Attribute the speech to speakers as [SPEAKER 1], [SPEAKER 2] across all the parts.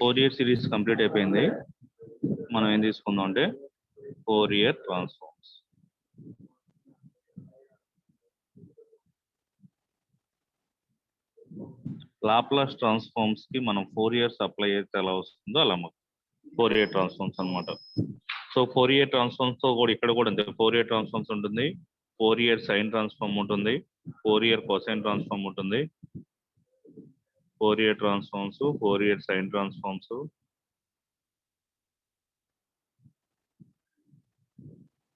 [SPEAKER 1] Fourier series complete అయిపోయింది. మనం ఏం తీసుకుందాం అంటే ఫోరియర్ ట్రాన్స్ఫార్మ్స్. లాప్లాస్ ట్రాన్స్ఫార్మ్స్ కి మనం 4 ఇయర్స్ అప్లై అయితే ఎలా వస్తుందో అలా మాకు ఫోరియర్ ట్రాన్స్ఫార్మ్స్ అనమాట. సో ఫోరియర్ ట్రాన్స్ఫార్మ్స్ తో కూడా ఇక్కడ కూడా అంతే, ఫోరియర్ ట్రాన్స్ఫార్మ్స్ ఉంటుంది, ఫోరియర్ సైన్ ట్రాన్స్ఫార్మ్ ఉంటుంది, ఫోరియర్ కొసైన్ ట్రాన్స్ఫార్మ్ ఉంటుంది, Fourier transforms, Fourier sine transforms,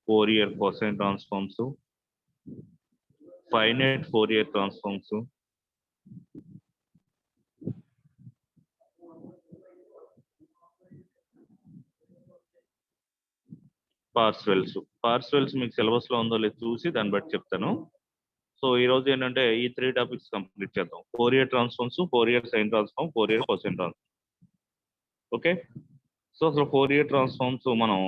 [SPEAKER 1] Fourier cosine transforms, finite Fourier transforms, Parseval's మీకు సిలబస్ లో ఉందో లేదో చూసి దాన్ని బట్టి చెప్తాను. సో ఈ రోజు ఏంటంటే ఈ 3 టాపిక్స్ కంప్లీట్ చేద్దాం. Fourier transforms, Fourier sine transform, Fourier cosine transform. Okay, so అసలు ఫోరియర్ ట్రాన్స్ఫార్మ్స్ మనం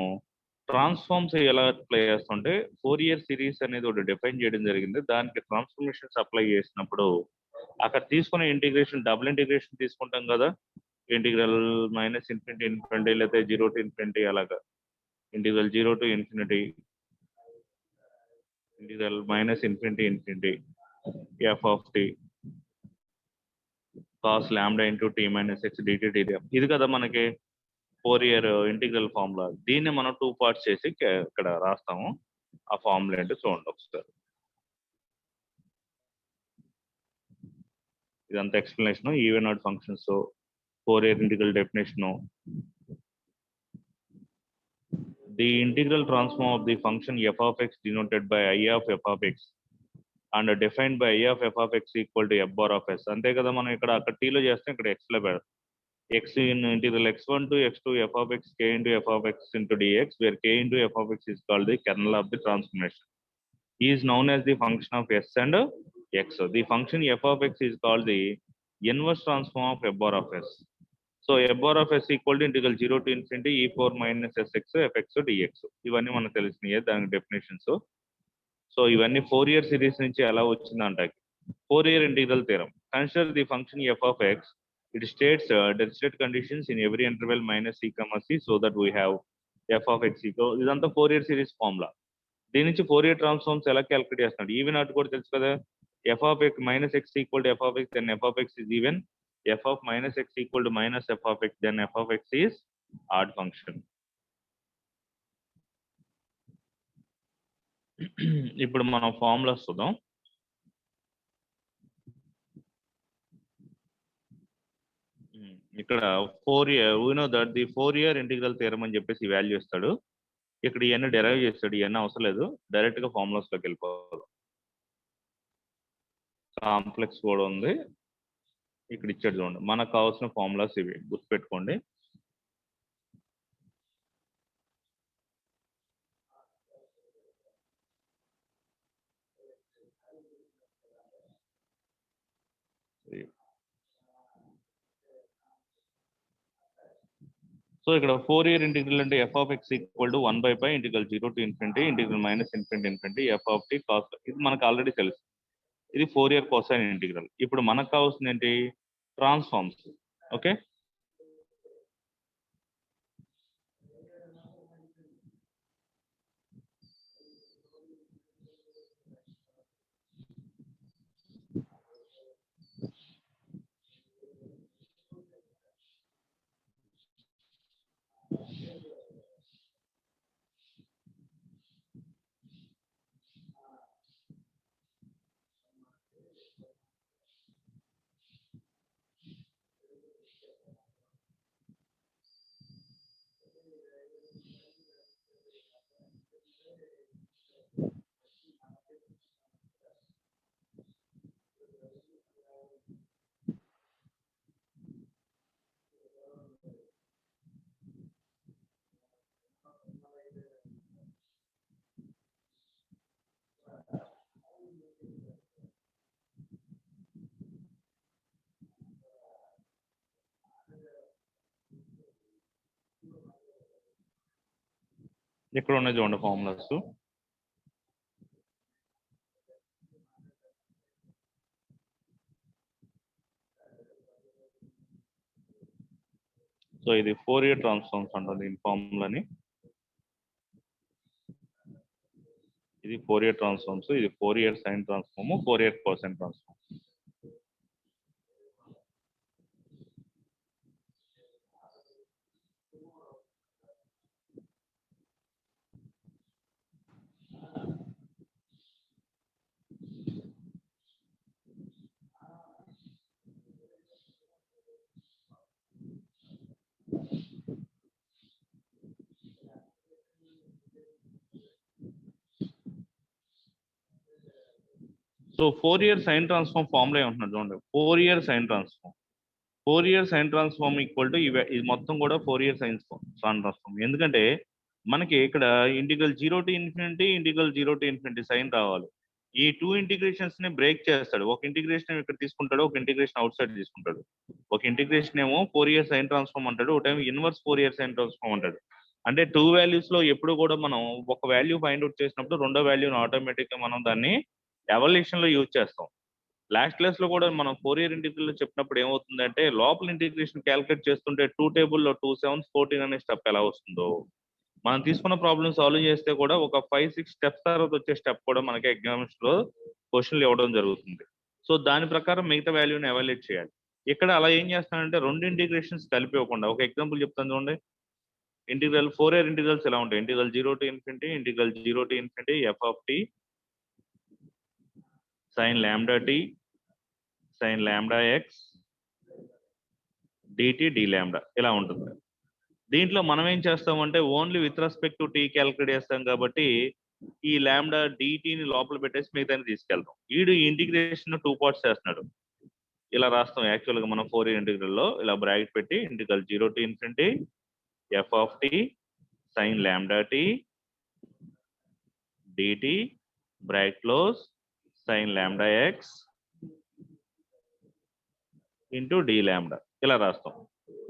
[SPEAKER 1] ట్రాన్స్ఫార్మ్స్ ఎలా అప్లై చేస్తుంటే ఫోరియర్ సిరీస్ అనేది ఒకటి డిఫైన్ చేయడం జరిగింది. దానికి ట్రాన్స్ఫర్మేషన్స్ అప్లై చేసినప్పుడు అక్కడ తీసుకునే ఇంటిగ్రేషన్ డబుల్ ఇంటిగ్రేషన్ తీసుకుంటాం కదా, ఇంటిగ్రల్ మైనస్ ఇన్ఫినిటీ ఇన్ఫినిటీ లేకపోతే 0 to ఇన్ఫినిటీ, అలాగా integral 0 to infinity, integral minus infinity infinity F of t cos lambda into t minus x dt టీరియా, ఇది కదా మనకి ఫోరియర్ ఇంటిగ్రల్ ఫార్ములా. దీన్ని మనం 2 పార్ట్స్ చేసి ఇక్కడ రాస్తాము. ఆ ఫార్ములా ఏంటో చూడండి ఒకసారి. ఇదంతా explanation, even odd functions, Fourier integral definition. The integral transform of the function f of x denoted by I of f of x and defined by I of f of x equal to f bar of s. అంతే కదా, మనం ఇక్కడ అక్కడ t లో చేస్తే ఇక్కడ x లో పెడతాం. x in integral x1 to x2 f of x k into f of x into dx, where k into f of x is called the kernel of the transformation. He is known as the function of s and x. The function f of x is called the inverse transform of f bar of s. So f bar of s equal to integral 0 to infinity e4 minus sx fx dx. ఇవన్నీ మనకు తెలిసినాయి, దానికి definitions. So ఇవన్నీ 4 year series నుంచి ఎలా వచ్చిందంట. 4 year integral theorem. Consider the function f of x. It states derivative conditions in every interval minus c, c so that we have f of x equal. ఇదంతా 4 year series formula. దీని నుంచి 4 year transforms ఎలా calculate చేస్తున్నాడు, even odd కూడా తెలుసు కదా. f of x minus x equal to f of x, then f of x is even. f of minus x equal to minus f of x, then f of x is odd function. ఇప్పుడు మనం formulas చూద్దాం. ఇక్కడ 4 year we know that the 4 year integral theorem అని చెప్పేసి value ఇస్తాడు. ఇక్కడ ఇవన్నీ derive చేస్తాడు, ఇవన్నీ అవసరం లేదు, డైరెక్ట్ గా ఫార్ములాస్ లోకి వెళ్ళిపోవాలి. కాంప్లెక్స్ కూడా ఉంది ఇక్కడ ఇచ్చాడు చూడండి. మనకు కావాల్సిన ఫార్ములాస్ ఇవి గుర్తుపెట్టుకోండి. సో ఇక్కడ 4 ఇయర్ ఇంటిగ్రల్ అంటే f of x equal to 1 by pi integral 0 to infinity integral minus infinity infinity f of t cos. ఇది మనకు ఆల్రెడీ తెలుసు, ఇది 4 ఇయర్ కొసైన్ ఇంటిగ్రల్. ఇప్పుడు మనకు కావాల్సింది ఏంటి, ట్రాన్స్ఫార్మ్స్. ఓకే, ఇక్కడ ఉన్నాయి చూడండి ఫార్ములాస్. సో ఇది ఫోరియర్ ట్రాన్స్ఫార్మ్స్ అంటారు దీని ఫార్ములాని. ఇది ఫోరియర్ ట్రాన్స్ఫార్మ్స్, ఇది Fourier sine transform, Fourier cosine transform. So Fourier sine transform formula ఏమంటున్నారు చూడండి, Fourier sine transform. Fourier sine transform equal to ఇది మొత్తం కూడా ఫోరియర్ సైన్ ట్రాన్స్ఫార్మ్. ఎందుకంటే మనకి ఇక్కడ integral 0 to infinity, integral 0 to infinity sine రావాలి. ఈ టూ ఇంటిగ్రేషన్స్ ని బ్రేక్ చేస్తాడు. ఒక ఇంటిగ్రేషన్ ఇక్కడ తీసుకుంటాడు, ఒక ఇంటిగ్రేషన్ అవుట్ సైడ్ తీసుకుంటాడు. ఒక ఇంటిగ్రేషన్ ఏమో ఫోరియర్ సైన్ ట్రాన్స్ఫార్మ్ అంటాడు, ఒక time inverse Fourier sine transform అంటాడు. అంటే టూ వాల్యూస్ లో ఎప్పుడు కూడా మనం ఒక వాల్యూ ఫైండ్ అవుట్ చేసినప్పుడు రెండో వాల్యూని ఆటోమేటిక్ గా మనం దాన్ని ఎవల్యూషన్ లో యూజ్ చేస్తాం. లాస్ట్ క్లాస్ లో కూడా మనం ఫోరియర్ ఇంటిగ్రల్ చెప్పినప్పుడు ఏమవుతుందంటే లోపల ఇంటిగ్రేషన్ క్యాలిక్యులేట్ చేస్తుంటే 2 టేబుల్లో 2 7 14 అనే స్టెప్ ఎలా వస్తుందో, మనం తీసుకున్న ప్రాబ్లమ్ సాల్వ్ చేస్తే కూడా ఒక 5-6 స్టెప్స్ తర్వాత వచ్చే స్టెప్ కూడా మనకి ఎగ్జామ్స్ లో క్వశ్చన్లు ఇవ్వడం జరుగుతుంది. సో దాని ప్రకారం మిగతా వాల్యూని ఎవాల్యుయేట్ చేయాలి. ఇక్కడ అలా ఏం చేస్తానంటే రెండు ఇంటిగ్రేషన్స్ కలిపి ఇవ్వకుండా ఒక ఎగ్జాంపుల్ చెప్తాను చూడండి. ఇంటిగ్రల్ ఫోరియర్ ఇంటిగ్రల్స్ ఎలా ఉంటాయి, integral 0 to infinity, integral 0 to infinity F of T sin lambda t sin lambda x dt d lambda ఇలా ఉంటుంది. దీంట్లో మనం ఏం చేస్తామంటే only with respect to T calculate చేస్తాం కాబట్టి ఈ లాంబ్డా ని లోపల పెట్టేసి మిగతాన్ని తీసుకెళ్తాం. వీడు ఇంటిగ్రేషన్ 2 పార్ట్స్ చేస్తున్నాడు. ఇలా రాస్తాం యాక్చువల్ గా మనం ఫోరియర్ ఇంటిగ్రల్ లో ఇలా బ్రాకెట్ పెట్టి integral 0 to infinity F of T sin lambda t dt bracket close sin lambda x into D lambda ఇలా రాస్తాం.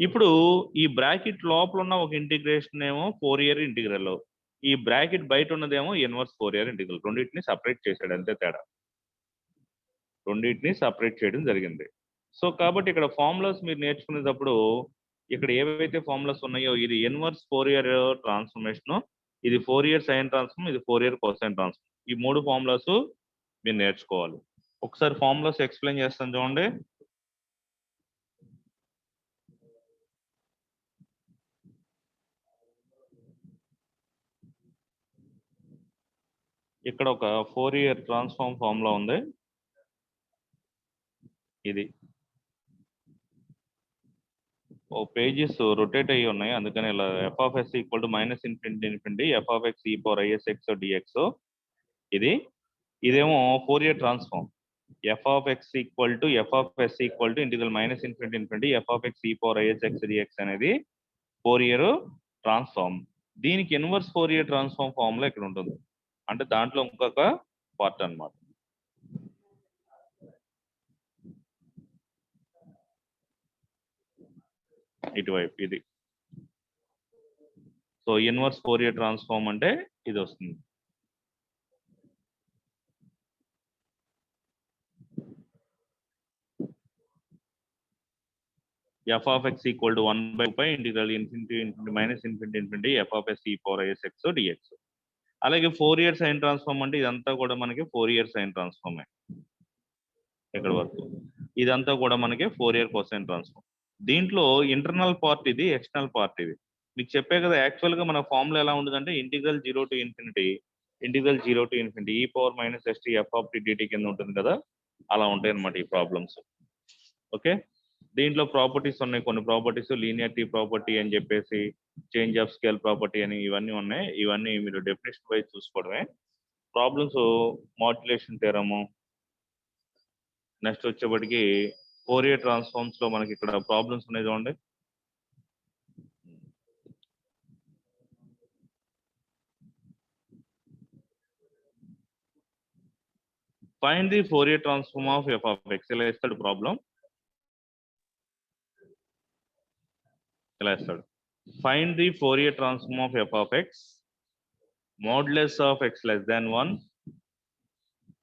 [SPEAKER 1] ఇప్పుడు ఈ బ్రాకెట్ లోపల ఉన్న ఒక ఇంటిగ్రేషన్ ఏమో ఫోరియర్ ఇంటిగ్రల్, ఈ బ్రాకెట్ బయట ఉన్నదేమో ఇన్వర్స్ ఫోరియర్ ఇంటిగ్రల్. రెండింటిని సపరేట్ చేశాడు, అంతే తేడా. రెండింటిని సపరేట్ చేయడం జరిగింది. సో కాబట్టి ఇక్కడ ఫార్ములాస్ మీరు నేర్చుకునేటప్పుడు ఇక్కడ ఏవైతే ఫార్ములాస్ ఉన్నాయో ఇది ఇన్వర్స్ ఫోరియర్ ట్రాన్స్ఫర్మేషన్, ఇది ఫోరియర్ సైన్ ట్రాన్స్ఫార్మ్, ఇది ఫోరియర్ కోసైన్ ట్రాన్స్ఫార్మ్. ఈ మూడు ఫార్ములాస్ మీరు నేర్చుకోవాలి. ఒకసారి ఫార్ములాస్ ఎక్స్ప్లెయిన్ చేస్తాను చూడండి. ఇక్కడ ఒక ఫోరియర్ ట్రాన్స్ఫార్మ్ ఫార్ములా ఉంది, ఇది ఓ పేజెస్ రొటేట్ అయ్యి ఉన్నాయి అందుకని ఇలా F of yes equal to minus infinity infinity F of X E power ISX DX. ఇదేమో Fourier transform. F of X equal to F of yes equal to integral minus infinity infinity F of X E power ISX DX అనేది Fourier transform. దీనికి inverse Fourier transform formula ఇక్కడ ఉంటుంది, అంటే దాంట్లో ఇంకొక part అన్నమాట. ఇటువైపు ఇది. సో ఇన్వర్స్ ఫోరియర్ ట్రాన్స్ఫార్మ్ అంటే ఇది వస్తుంది. F of X equal to 1/2 integral infinity infinity minus infinity infinity F of S E power ISX DX. అలాగే ఫోరియర్ సైన్ ట్రాన్స్ఫార్మ్ అంటే ఇదంతా కూడా మనకి ఫోరియర్ సైన్ ట్రాన్స్ఫార్మ్. ఇక్కడ వరకు ఇదంతా కూడా మనకి ఫోరియర్ కోసైన్ ట్రాన్స్ఫార్మ్. దీంట్లో ఇంటర్నల్ పార్ట్ ఇది, ఎక్స్టర్నల్ పార్ట్ ఇది. మీకు చెప్పే కదా యాక్చువల్ గా మన ఫార్ములా ఎలా ఉంటుందంటే integral 0 to infinity integral 0 to infinity ఈ power minus st f of t కింద ఉంటుంది కదా, అలా ఉంటాయి అన్నమాట ఈ ప్రాబ్లమ్స్. ఓకే, దీంట్లో ప్రాపర్టీస్ ఉన్నాయి, కొన్ని ప్రాపర్టీస్ లీనియారిటీ ప్రాపర్టీ అని చెప్పేసి, చేంజ్ ఆఫ్ స్కేల్ ప్రాపర్టీ అని ఇవన్నీ ఉన్నాయి. ఇవన్నీ మీరు డెఫినేషన్ వైజ్ చూసుకోవడమే. ప్రాబ్లమ్స్ మాడ్యులేషన్ థియరము, నెక్స్ట్ వచ్చేప్పటికి ఫోరియర్ ట్రాన్స్ఫార్మ్స్ లో మనకి ఇక్కడ ప్రాబ్లమ్స్ ఉన్నాయి చూడండి. Find the Fourier transform of F of x. ఇలా ఇస్తాడు ప్రాబ్లం, ఇలా ఇస్తాడు. Find the Fourier transform of F of x modulus of x less than 1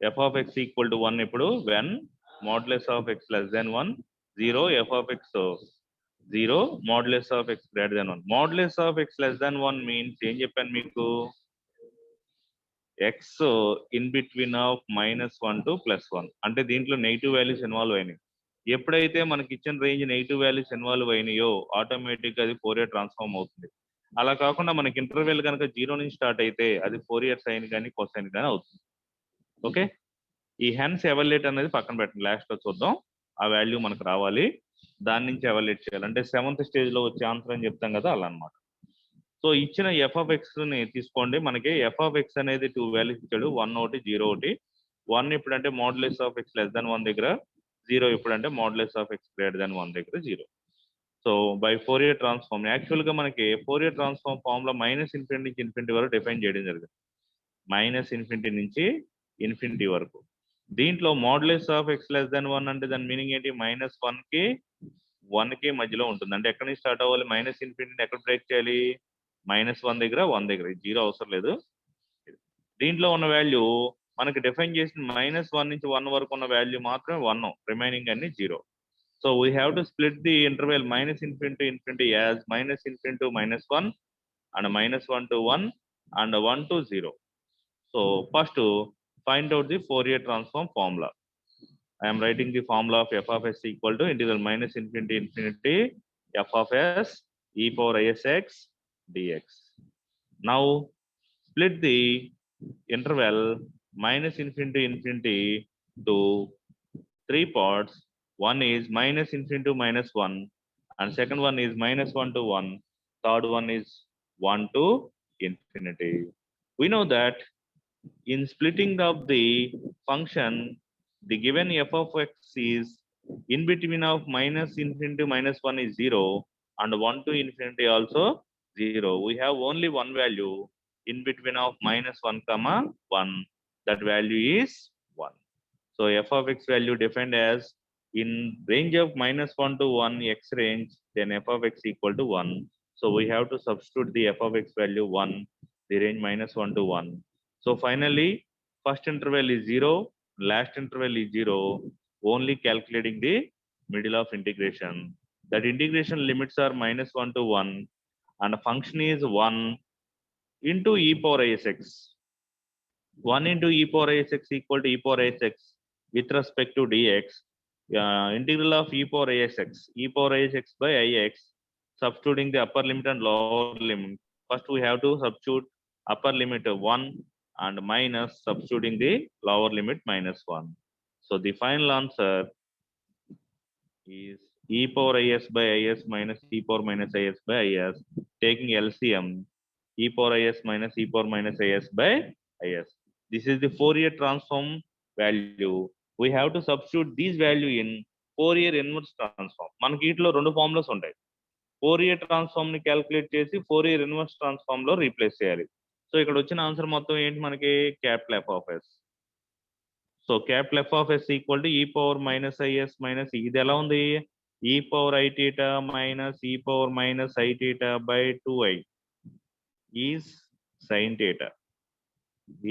[SPEAKER 1] f of X equal to 1 ఇప్పుడు when modulus of x less than 1 0 f of x 0 modulus of x greater than 1. Modulus of x less than 1 means ఏం చెప్పాను మీకు, x in between of -1 to +1. అంటే దీంట్లో negative values involve అయినాయి. ఎప్పుడైతే మనకి ఇచ్చిన రేంజ్ నెగిటివ్ వాల్యూస్ ఇన్వాల్వ్ అయినాయో ఆటోమేటిక్ అది ఫోరియర్ ట్రాన్స్ఫార్మ్ అవుతుంది. అలా కాకుండా మనకి ఇంటర్వెల్ కనుక 0 నుంచి స్టార్ట్ అయితే అది ఫోరియర్ సైన్ కానీ కొసైన్ కానీ అవుతుంది. ఓకే, ఈ హెన్స్ ఎవాల్యుయేట్ అనేది పక్కన పెట్టండి, లాస్ట్ లో చూద్దాం. ఆ వాల్యూ మనకు రావాలి, దాని నుంచి ఎవాల్యుయేట్ చేయాలి. అంటే 7th స్టేజ్ లో వచ్చే ఆన్సర్ అని చెప్తాం కదా, అలా అనమాట. సో ఇచ్చిన ఎఫ్ ఆఫ్ ఎక్స్ ని తీసుకోండి. మనకి ఎఫ్ ఆఫ్ ఎక్స్ అనేది 2 వాల్యూస్ ఇచ్చాడు, 1 ఒకటి 0 ఒకటి. 1 ఇప్పుడంటే modulus of x less than 1 దగ్గర, 0 ఇప్పుడంటే modulus of X greater than 1 దగ్గర 0. So by Fourier transform, actual గా మనకి ఫోరియర్ ట్రాన్స్ఫార్మ్ ఫార్ములా -∞ నుంచి ఇన్ఫినిటీ వరకు డిఫైన్ చేయడం జరిగింది. -∞ నుంచి ఇన్ఫినిటీ వరకు. దీంట్లో modulus of x less than 1 అంటే దాని మీనింగ్ ఏంటి, -1 కి 1 కి మధ్యలో ఉంటుంది. అంటే ఎక్కడి నుంచి స్టార్ట్ అవ్వాలి, -∞ ఎక్కడ బ్రేక్ చేయాలి, -1 దగ్గర 1 దగ్గర, 0 అవసరం లేదు. దీంట్లో ఉన్న వాల్యూ మనకి డిఫైన్ చేసిన -1 నుంచి 1 వరకు ఉన్న వాల్యూ మాత్రమే 1, రిమైనింగ్ అన్ని 0. So we have to split the interval -∞ as -∞ to -1 and -1 to 1 and 1 to 0. So first find out the Fourier transform formula. I am writing the formula of f of s equal to integral -∞ f of s e power isx dx. Now split the interval -∞ to 3 parts. One is -∞ to -1, and second one is -1 to 1. Third one is 1 to infinity. We know that in splitting up the function, the given f of x is in between of -∞ to -1 is 0, and 1 to infinity also 0. We have only one value in between of -1 comma 1. That value is 1. So f of x value defined as in range of -1 to 1 x range, then f of x equal to 1. So we have to substitute the f of x value 1, the range -1 to 1. So finally, first interval is 0, last interval is 0, only calculating the middle of integration. That integration limits are -1 to 1, and the function is 1 into e power isx. 1 into e power isx equal to e power isx with respect to dx. Integral of e power isx by ix, substituting the upper limit and lower limit. First we have to substitute upper limit 1 and minus substituting the lower limit -1. So the final answer is e power is by is minus e power minus is by is, taking LCM e power is minus e power minus is by is. This is the Fourier transform value. We have to substitute this value in Fourier inverse transform. మనకి వీటిలో రెండు formulas ఉంటాయి. Fourier transform ని calculate చేసి Fourier inverse transform లో replace చేయాలి. So ఇక్కడ వచ్చిన ఆన్సర్ మొత్తం ఏంటి మనకి, capital F of S. So capital F of yes equal to e power minus i s minus, ఇది ఎలా ఉంది, ఈ power i theta minus e power minus i theta by 2i is sine theta,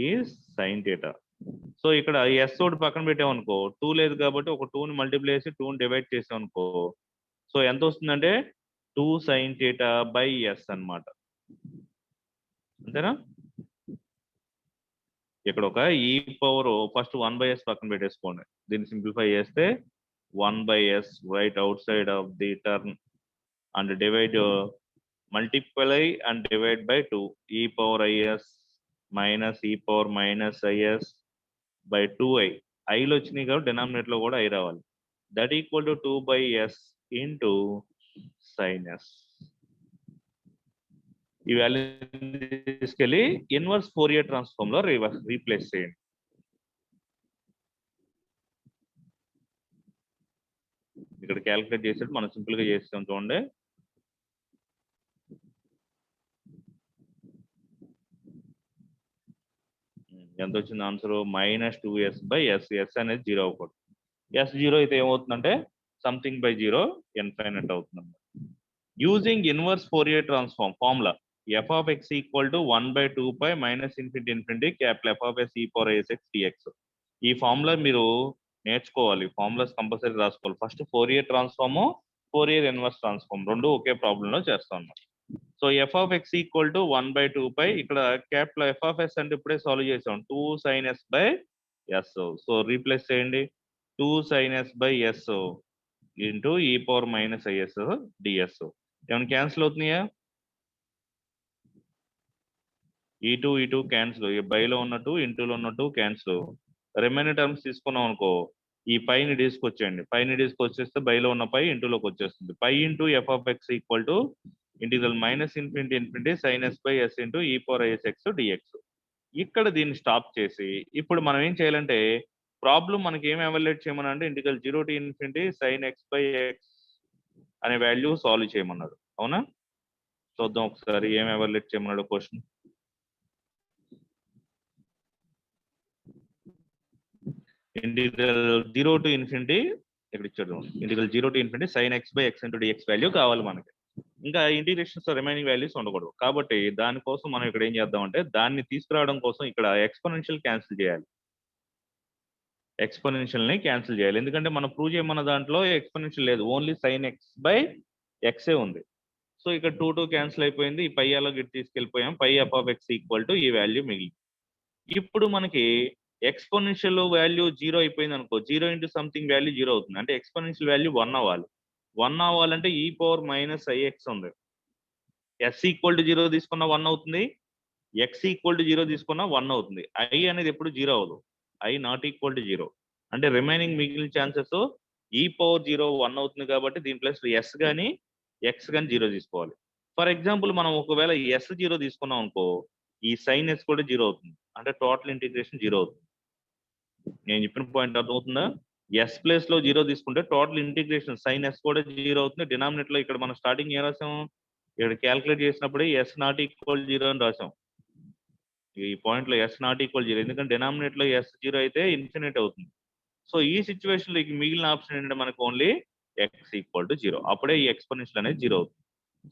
[SPEAKER 1] is sine theta. So ఇక్కడ s తోటి పక్కన పెట్టామనుకో, 2 లేదు కాబట్టి ఒక 2ని మల్టిప్లై చేసి 2ని డివైడ్ చేసామనుకో, సో ఎంత వస్తుందంటే 2 సైన్ థీటా బై ఎస్ అన్నమాట. అంతేనా? ఇక్కడ ఒక ఈ పవర్ ఫస్ట్ 1/s పక్కన పెట్టేసుకోండి. దీన్ని సింప్లిఫై చేస్తే 1/s right outside of the term and divide, multiply and divide by 2, e power i s minus e power minus i s by 2i. ఐలు వచ్చినాయి కాబట్టి డినామినేటర్ లో కూడా ఐ రావాలి. That equal to 2/s into sine s. ఈ value తీసుకెళ్ళి inverse Fourier transform లో replace చేయండి. ఇక్కడ క్యాలిక్యులేట్ చేసేది మనం సింపుల్ గా చేస్తాం చూడండి. ఎంత వచ్చింది answer, -2s by yes. Yes అనేది 0 అవ్వకూడదు. ఎస్ 0 అయితే ఏమవుతుందంటే సంథింగ్ బై 0 ఇన్ఫైనట్ అవుతుంది. Using inverse Fourier transform formula f of x equal to 1/2π -∞ capital F of s e power asx dx. ఈ ఫార్ములా మీరు నేర్చుకోవాలి, ఫార్ములాస్ కంపల్సరీ రాసుకోవాలి. First Fourier transform, Fourier inverse transform రెండు ఒకే ప్రాబ్లంలో చేస్తాం అన్నమాట. So F of X equal to 1/2 ఇక్కడ capital F of yes అంటే ఇప్పుడే సాల్వ్ చేసాం 2 sin s by s. So replace చేయండి 2 sin s by s into e power minus i s d s. ఏమైనా క్యాన్సిల్ అవుతున్నాయా? ఈ టూ క్యాన్సిల్, ఈ బైలో ఉన్నట్టు ఇంటూలో ఉన్నట్టు క్యాన్సిల్. రిమైనింగ్ టర్మ్స్ తీసుకున్నాం అనుకో ఈ పైని తీసుకొచ్చేయండి, పైని తీసుకొచ్చేస్తే బైలో ఉన్న పై ఇంటూలోకి వచ్చేస్తుంది. Pi into F of X equal to integral minus infinity sine s by s into e power i s x d x. ఇక్కడ దీన్ని స్టాప్ చేసి ఇప్పుడు మనం ఏం చేయాలంటే ప్రాబ్లం మనకి ఏం ఎవాల్యుయేట్ చేయమనంటే integral 0 to infinity sine x by x అనే వాల్యూ సాల్వ్ చేయమన్నాడు. అవునా? చూద్దాం ఒకసారి ఏం ఎవాల్యుయేట్ చేయమన్నాడు క్వశ్చన్. ఇంటిగ్రల్ 0 to ఇన్ఫినిటీ ఇక్కడ ఇచ్చాడు, integral 0 to infinity sine x by x into d x value కావాలి మనకి. ఇంకా ఇంటిగ్రేషన్స్ రిమైనింగ్ వాల్యూస్ ఉండకూడదు. కాబట్టి దానికోసం మనం ఇక్కడ ఏం చేద్దామంటే దాన్ని తీసుకురావడం కోసం ఇక్కడ ఎక్స్పోనెన్షియల్ క్యాన్సిల్ చేయాలి. ఎక్స్పోనెన్షియల్ ని క్యాన్సిల్ చేయాలి, ఎందుకంటే మనం ప్రూవ్ చేయమన్న దాంట్లో ఎక్స్పోనెన్షియల్ లేదు, ఓన్లీ సైన్ ఎక్స్ బై ఎక్సే ఉంది. సో ఇక్కడ 2 క్యాన్సిల్ అయిపోయింది, ఈ పై అలాగే తీసుకెళ్ళిపోయాం. Pi f of X equal to ఈ వాల్యూ మిగిలింది. ఇప్పుడు మనకి ఎక్స్పోనెన్షియల్ వాల్యూ 0 అయిపోయింది అనుకో, 0 ఇంటూ సంథింగ్ వాల్యూ 0 అవుతుంది. అంటే ఎక్స్పోనెన్షియల్ వాల్యూ 1 అవ్వాలి. 1 అవ్వాలంటే ఈ పవర్ మైనస్ ఐఎక్స్ ఉంది. ఎస్ ఈక్వల్ టు 0 తీసుకున్న 1 అవుతుంది, ఎక్స్ ఈక్వల్ టు 0 తీసుకున్న 1 అవుతుంది. ఐ అనేది ఎప్పుడు 0 అవ్వదు, ఐ నాట్ ఈక్వల్ టు 0. అంటే రిమైనింగ్ మిగిలిన ఛాన్సెస్ ఈ పవర్ 0 1 అవుతుంది కాబట్టి దీని ప్లస్ ఎస్ కానీ ఎక్స్ కానీ 0 తీసుకోవాలి. ఫర్ ఎగ్జాంపుల్ మనం ఒకవేళ ఎస్ 0 తీసుకున్నాం అనుకో ఈ సైన్ ఎస్ కూడా 0 అవుతుంది, అంటే టోటల్ ఇంటిగ్రేషన్ 0 అవుతుంది. నేను చెప్పిన పాయింట్ అర్థమవుతుందా? ఎస్ ప్లేస్ లో 0 తీసుకుంటే టోటల్ ఇంటిగ్రేషన్ సైన్ ఎస్ కూడా 0 అవుతుంది. డినామినేటర్ లో ఇక్కడ మనం స్టార్టింగ్ ఏం రాసాం, ఇక్కడ క్యాల్కులేట్ చేసినప్పుడు ఎస్ నాట్ ఈక్వల్ 0 అని రాసాం. ఈ పాయింట్ లో ఎస్ నాట్ ఈక్వల్ 0, ఎందుకంటే డినామినేటర్ లో ఎస్ 0 అయితే ఇన్ఫినిట్ అవుతుంది. సో ఈ సిచ్యువేషన్ లో మిగిలిన ఆప్షన్ ఏంటంటే మనకు ఓన్లీ ఎక్స్ ఈక్వల్ టు 0, అప్పుడే ఈ ఎక్స్పోనెన్షియల్ అనేది 0 అవుతుంది.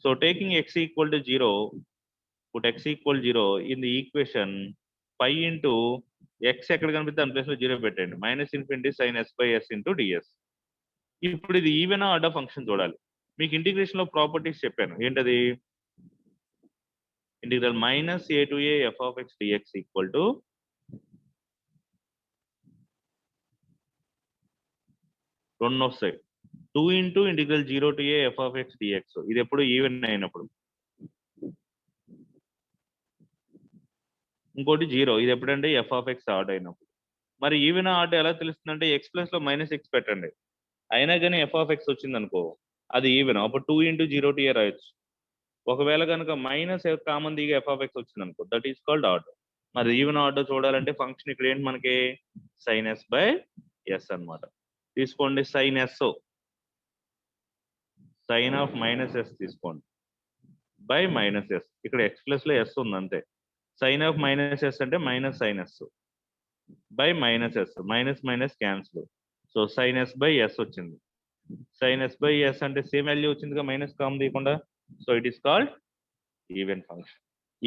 [SPEAKER 1] So taking x equal to 0, put x equal 0 in the equation pi into x ఎక్కడ కనిపిస్తే దాని ప్లేస్ లో 0 పెట్టండి, minus infinity sine s by s into d s. ఇప్పుడు ఇది ఈవెన్ ఆర్డ్ ఫంక్షన్ చూడాలి. మీకు ఇంటిగ్రేషన్ లో ప్రాపర్టీస్ చెప్పాను, ఏంటది? Integral minus a to a F of x d x equal to రెండు వస్తాయి, 2 into integral 0 to a F of x d x. ఇది ఎప్పుడు ఈవెన్ అయినప్పుడు. ఇంకోటి 0, ఇది ఎప్పుడంటే ఎఫ్ ఆఫ్ ఎక్స్ ఆర్డ్ అయినప్పుడు. మరి ఈవెన్ ఆర్డ్ ఎలా తెలుస్తుందంటే ఎక్స్ ప్లస్ లో మైనస్ ఎక్స్ పెట్టండి, అయినా కానీ ఎఫ్ ఆఫ్ ఎక్స్ వచ్చింది అనుకో అది ఈవెన్, అప్పుడు 2 ఇంటూ 0 to ఏ రాయొచ్చు. ఒకవేళ కనుక మైనస్ కామన్ దిగా ఎఫ్ ఆఫ్ ఎక్స్ వచ్చింది అనుకో దట్ ఈస్ కాల్డ్ ఆర్డ్. మరి ఈవెన్ ఆర్డర్ చూడాలంటే ఫంక్షన్ ఇక్కడ ఏంటి మనకి సైన్ ఎస్ బై ఎస్ అనమాట. తీసుకోండి sine s, sine of minus s తీసుకోండి బై మైనస్ ఎస్. ఇక్కడ ఎక్స్ ప్లస్ లో ఎస్ ఉంది అంతే. సైన్ ఆఫ్ మైనస్ ఎస్ అంటే minus sine s by minus s, minus minus cancel. So sine s by s వచ్చింది. Sine s by s అంటే same value వచ్చిందిగా minus కామ్ తీయకుండా. So it is called even function.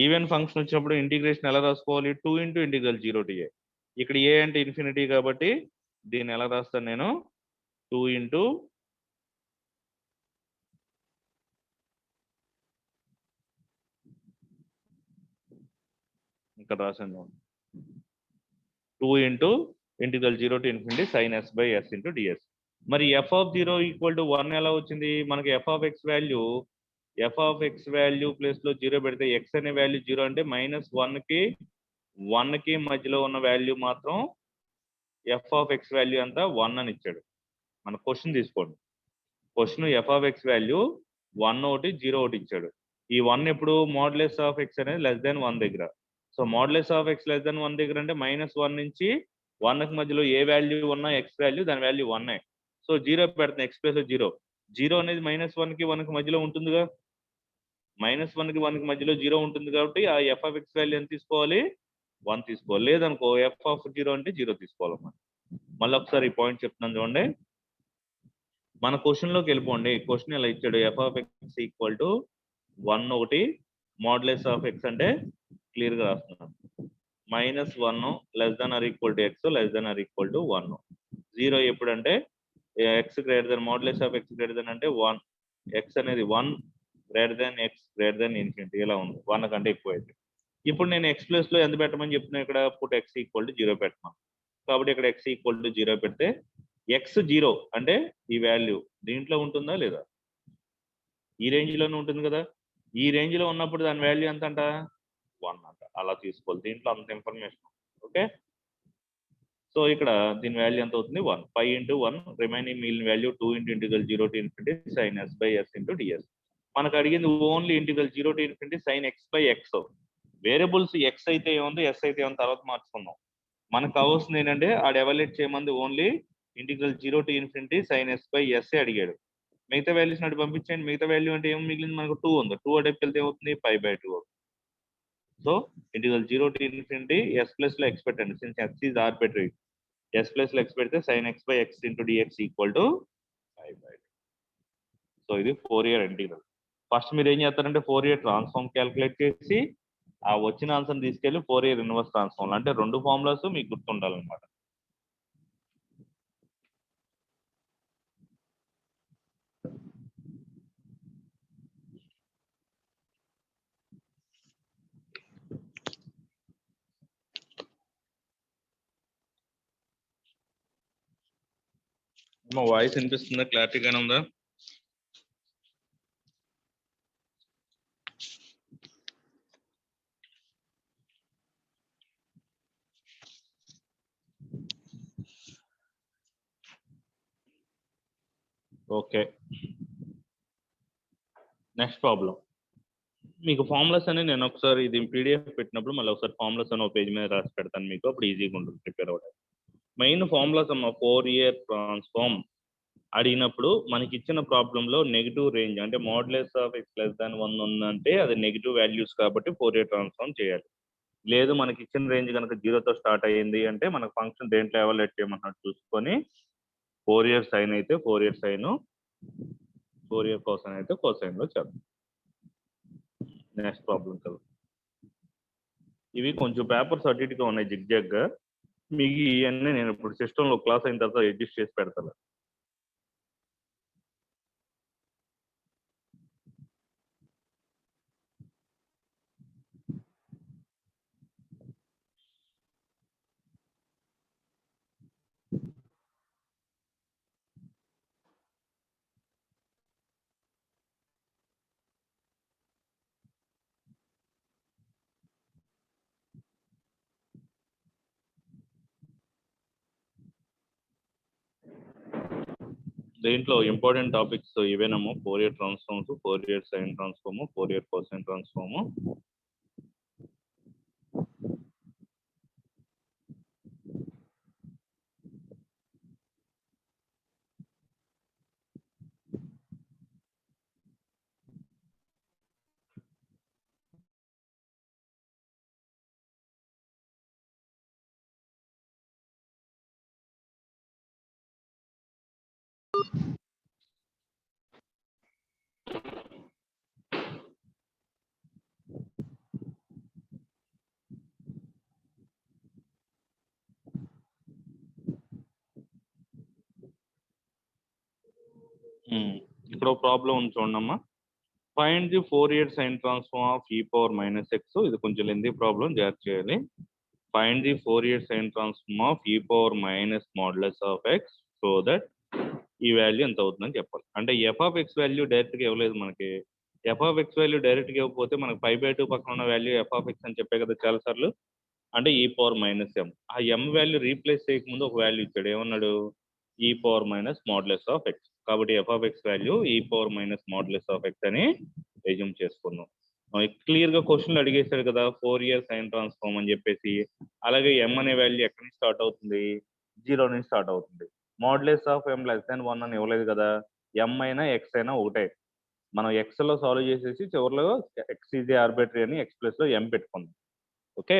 [SPEAKER 1] Even function వచ్చినప్పుడు integration ఎలా రాసుకోవాలి? 2 into integral 0 to ఏ. ఇక్కడ ఏ అంటే ఇన్ఫినిటీ కాబట్టి దీన్ని ఎలా రాస్తాను నేను? 2 ఇంటూ ఇక్కడ రాసాను 2 into integral 0 to infinity sine s by s into d s. మరి ఎఫ్ ఆఫ్ 0 ఈక్వల్ టు 1 ఎలా వచ్చింది మనకి? F of x value place లో 0 పెడితే ఎక్స్ అనే వాల్యూ 0 అంటే మైనస్ 1 కి మధ్యలో ఉన్న వాల్యూ మాత్రం ఎఫ్ ఆఫ్ ఎక్స్ వాల్యూ అంతా 1 అని ఇచ్చాడు. మన క్వశ్చన్ తీసుకోండి, question F of x value 1 ఒకటి 0 ఒకటి ఇచ్చాడు. ఈ 1 ఎప్పుడు మోడ్లెస్ ఆఫ్ ఎక్స్ అనేది లెస్ దాన్ 1 దగ్గర. So modulus of x less than 1 దగ్గర అంటే మైనస్ 1 నుంచి 1కి మధ్యలో ఏ వాల్యూ ఉన్నా ఎక్స్ వాల్యూ దాని వాల్యూ 1. సో 0 పెడుతుంది ఎక్స్ ప్లేస్ 0 అనేది మైనస్ 1కి 1కి మధ్యలో ఉంటుందిగా, మైనస్ 1కి 1కి మధ్యలో 0 ఉంటుంది కాబట్టి ఆ ఎఫ్ ఆఫ్ ఎక్స్ వాల్యూ ఎంత తీసుకోవాలి? 1 తీసుకోవాలి. లేదనుకో ఎఫ్ ఆఫ్ 0 అంటే 0 తీసుకోవాలన్నమాట. మళ్ళీ ఒకసారి ఈ పాయింట్ చెప్తున్నాను చూడండి. మన క్వశ్చన్ లోకి వెళ్ళిపోండి. క్వశ్చన్ ఎలా ఇచ్చాడు? F of X equal to 1 ఒకటి మోడ్లెస్ ఆఫ్ ఎక్స్ అంటే క్లియర్ గా రాస్తున్నాను, minus 1 less than or equal to X less than or equal to 1. 0 ఎప్పుడంటే X greater than modulus of X greater than అంటే 1, ఎక్స్ అనేది 1 greater than X greater than infinity ఇలా ఉంది, 1 కంటే ఎక్కువ అయితే. ఇప్పుడు నేను ఎక్స్ ప్లస్ లో ఎంత పెట్టమని చెప్తున్నా, ఇక్కడ పుట్ ఎక్స్ ఈక్వల్ టు 0 పెట్టమని. కాబట్టి ఇక్కడ ఎక్స్ ఈక్వల్ టు 0 పెడితే ఎక్స్ 0 అంటే ఈ వాల్యూ దీంట్లో ఉంటుందా లేదా, ఈ రేంజ్ లోనే ఉంటుంది కదా. ఈ రేంజ్ లో ఉన్నప్పుడు దాని వాల్యూ ఎంత అంట, 1 అంట. అలా తీసుకోవాలి, దీంట్లో అంత ఇన్ఫర్మేషన్. ఓకే, సో ఇక్కడ దీని వాల్యూ ఎంత అవుతుంది, 1. 5 into 1 రిమైనింగ్ మిగిలిన value 2 into integral 0 to infinity sin s by s into ds. మనకు అడిగింది only integral 0 to infinity sin x by x. Variables X అయితే ఏముంది, ఎస్ అయితే ఏముంది తర్వాత మార్చుకుందాం. మనకు కావాల్సింది ఏంటంటే ఆడు ఎవాల్యుయేట్ చేయమంది only integral 0 to infinity sin s by s అడిగాడు. మిగతా వాల్యూస్ నాటి పంపించండి. మిగతా వాల్యూ అంటే ఏం మిగిలింది, మనకు 2 ఉంది. 2 అడెప్కి వెళ్తే ఏమవుతుంది, 5/2. So integral 0 to infinity s plus లో ఎక్స్ పెట్టండి, since x is arbitrary. s plus లో ఎక్స్ పెడితే sin x by x into dx equal to 5/2. So ఇది 4 ఇయర్ ఇంటిగ్రల్. ఫస్ట్ మీరు ఏం చేస్తారంటే 4 ఇయర్ ట్రాన్స్ఫార్మ్ క్యాలిక్యులేట్ చేసి ఆ వచ్చిన ఆన్సర్ తీసుకెళ్లి 4 ఇయర్ ఇన్వర్స్ ట్రాన్స్ఫార్మ్, అంటే 2 ఫార్ములాస్ మీకు గుర్తుండాలన్నమాట. మా వాయిస్ వినిపిస్తుందా, క్లారిటీగానే ఉందా? Okay, next problem. మీకు ఫార్ములాస్ అని నేను ఒకసారి ఇది పీడిఎఫ్ పెట్టినప్పుడు మళ్ళీ ఒకసారి ఫార్ములాస్ అని ఒక పేజ్ మీద రాసి పెడతాను మీకు, అప్పుడు ఈజీగా ఉంటుంది ప్రిపేర్ అవ్వడానికి. మెయిన్ ఫార్ములాస్ అమ్మ 4 ఇయర్ ట్రాన్స్ఫార్మ్ అడిగినప్పుడు మనకి ఇచ్చిన ప్రాబ్లంలో నెగిటివ్ రేంజ్ అంటే modulus of x less than 1 ఉందంటే అది నెగిటివ్ వాల్యూస్ కాబట్టి 4 ఇయర్ ట్రాన్స్ఫార్మ్ చేయాలి. లేదు మనకి ఇచ్చిన రేంజ్ కనుక 0తో స్టార్ట్ అయ్యింది అంటే మనకు ఫంక్షన్ దేంట్లో ఎవాల్యుయేట్ చేయమన్నట్టు చూసుకొని 4 ఇయర్ సైన్ అయితే 4 ఇయర్ సైన్, 4 ఇయర్ కోసైన్ అయితే కోసైన్ లో చేద్దాం. నెక్స్ట్ ప్రాబ్లం కదా, ఇవి కొంచెం పేపర్స్ అటు ఇటుగా ఉన్నాయి జిగ్జాగ్ గా, మీకు ఇవన్నీ నేను ఇప్పుడు సిస్టంలో క్లాస్ అయిన తర్వాత అడ్జస్ట్ చేసి పెడతాను. దీంట్లో ఇంపార్టెంట్ టాపిక్స్ ఇవేనమ్మా, 4 ఇయర్ ట్రాన్స్ఫార్మ్స్, 4 ఇయర్ సైన్ ట్రాన్స్ఫార్మ్, 4 ఇయర్ కోసైన్ ట్రాన్స్ఫార్మ్. ఇక్కడ ఒక ప్రాబ్లం ఉంది చూడమ్మా. ఫైండ్ ది 4 ఇయర్ sine transform of e power minus x. ఇది కొంచెం లెంతీ ప్రాబ్లం, జాగ్రత్త చేయాలి. ఫైండ్ ది 4 ఇయర్ sine transform of e power minus modulus of x so that ఈ వాల్యూ ఎంత అవుతుందని చెప్పాలి. అంటే f of x value direct గా ఇవ్వలేదు మనకి. F of x value direct గా ఇవ్వకపోతే మనకి 5/2 పక్కన ఉన్న వాల్యూ ఎఫ్ ఆఫ్ ఎక్స్ అని చెప్పే కదా చాలా సార్లు. అంటే e పవర్ మైనస్ ఎం. ఆ ఎం వాల్యూ రీప్లేస్ చేయకముందు ఒక వాల్యూ ఇచ్చాడు, ఏమన్నాడు, e power minus modulus of x. కాబట్టి f of x value e power minus modulus of x అని ఎజ్యూమ్ చేసుకున్నాం. క్లియర్ గా క్వశ్చన్లు అడిగేశాడు కదా 4 ఇయర్ సైన్ ట్రాన్స్ఫార్మ్ అని చెప్పేసి. అలాగే ఎం అనే వాల్యూ ఎక్కడి నుంచి స్టార్ట్ అవుతుంది, 0 నుంచి స్టార్ట్ అవుతుంది. Modulus of M less than 1 అని ఇవ్వలేదు కదా, ఎం అయినా ఎక్స్ అయినా ఒకటే. మనం ఎక్స్ లో సాల్వ్ చేసేసి చివరిలో ఎక్స్ ఈజ్ ఆర్బిటరీ అని ఎక్స్ ప్లస్ లో ఎం పెట్టుకుందాం. ఓకే,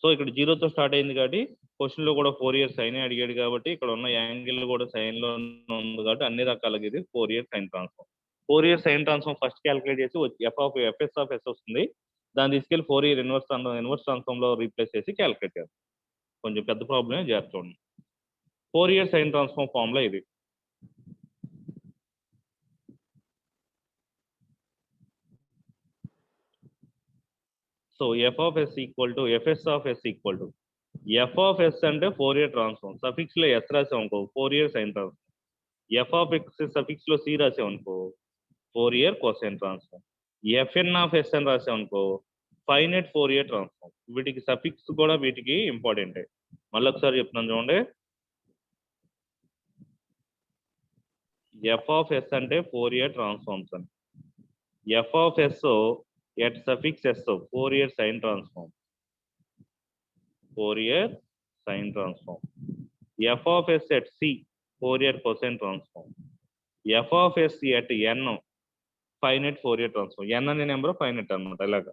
[SPEAKER 1] సో ఇక్కడ 0తో స్టార్ట్ అయింది కాబట్టి క్వశ్చన్ లో కూడా 4 ఇయర్స్ సైన్ అడిగాడు కాబట్టి ఇక్కడ ఉన్న యాంగిల్ కూడా సైన్ లో ఉంది కాబట్టి అన్ని రకాలకి ఇది 4 ఇయర్ సైన్ ట్రాన్స్ఫార్మ్. 4 ఇయర్ సైన్ ట్రాన్స్ఫార్మ్ ఫస్ట్ క్యాలిక్యులేట్ చేసి ఎఫ్ఎస్ ఆఫ్ ఎస్ వస్తుంది, దాన్ని తీసుకెళ్లి 4 ఇయర్ ఇన్వర్స్ ట్రాన్స్ఫార్మ్ లో రీప్లేస్ చేసి క్యాలిక్యులేట్ చేస్తాం. కొంచెం పెద్ద ప్రాబ్లమే, జాగ్రత్త చూడండి. 4 ఇయర్ సైన్ ట్రాన్స్ఫార్మ్ ఫార్ములా ఇది. So f of s equal to fs of s equal to f of s అంటే ఫోరియర్ ట్రాన్స్ఫార్మ్, సఫిక్స్ లో s రాసాం అనుకో Fourier sine transform, f of x suffix లో c రాసాం అనుకో Fourier cosine transform, fn of s అని రాసాం అనుకో ఫైనైట్ ఫోరియర్ ట్రాన్స్ఫార్మ్. వీటికి సఫిక్స్ కూడా వీటికి ఇంపార్టెంట్. మళ్ళీ ఒకసారి చెప్తున్నాను చూడండి, f of s అంటే ఫోరియర్ ట్రాన్స్ఫార్మ్స్ అని, f of s at suffix s Fourier sine transform, Fourier sine transform, f of s at c Fourier cosine transform, f of s at n finite Fourier transform. n అనే number finite అనమాట. ఇలాగా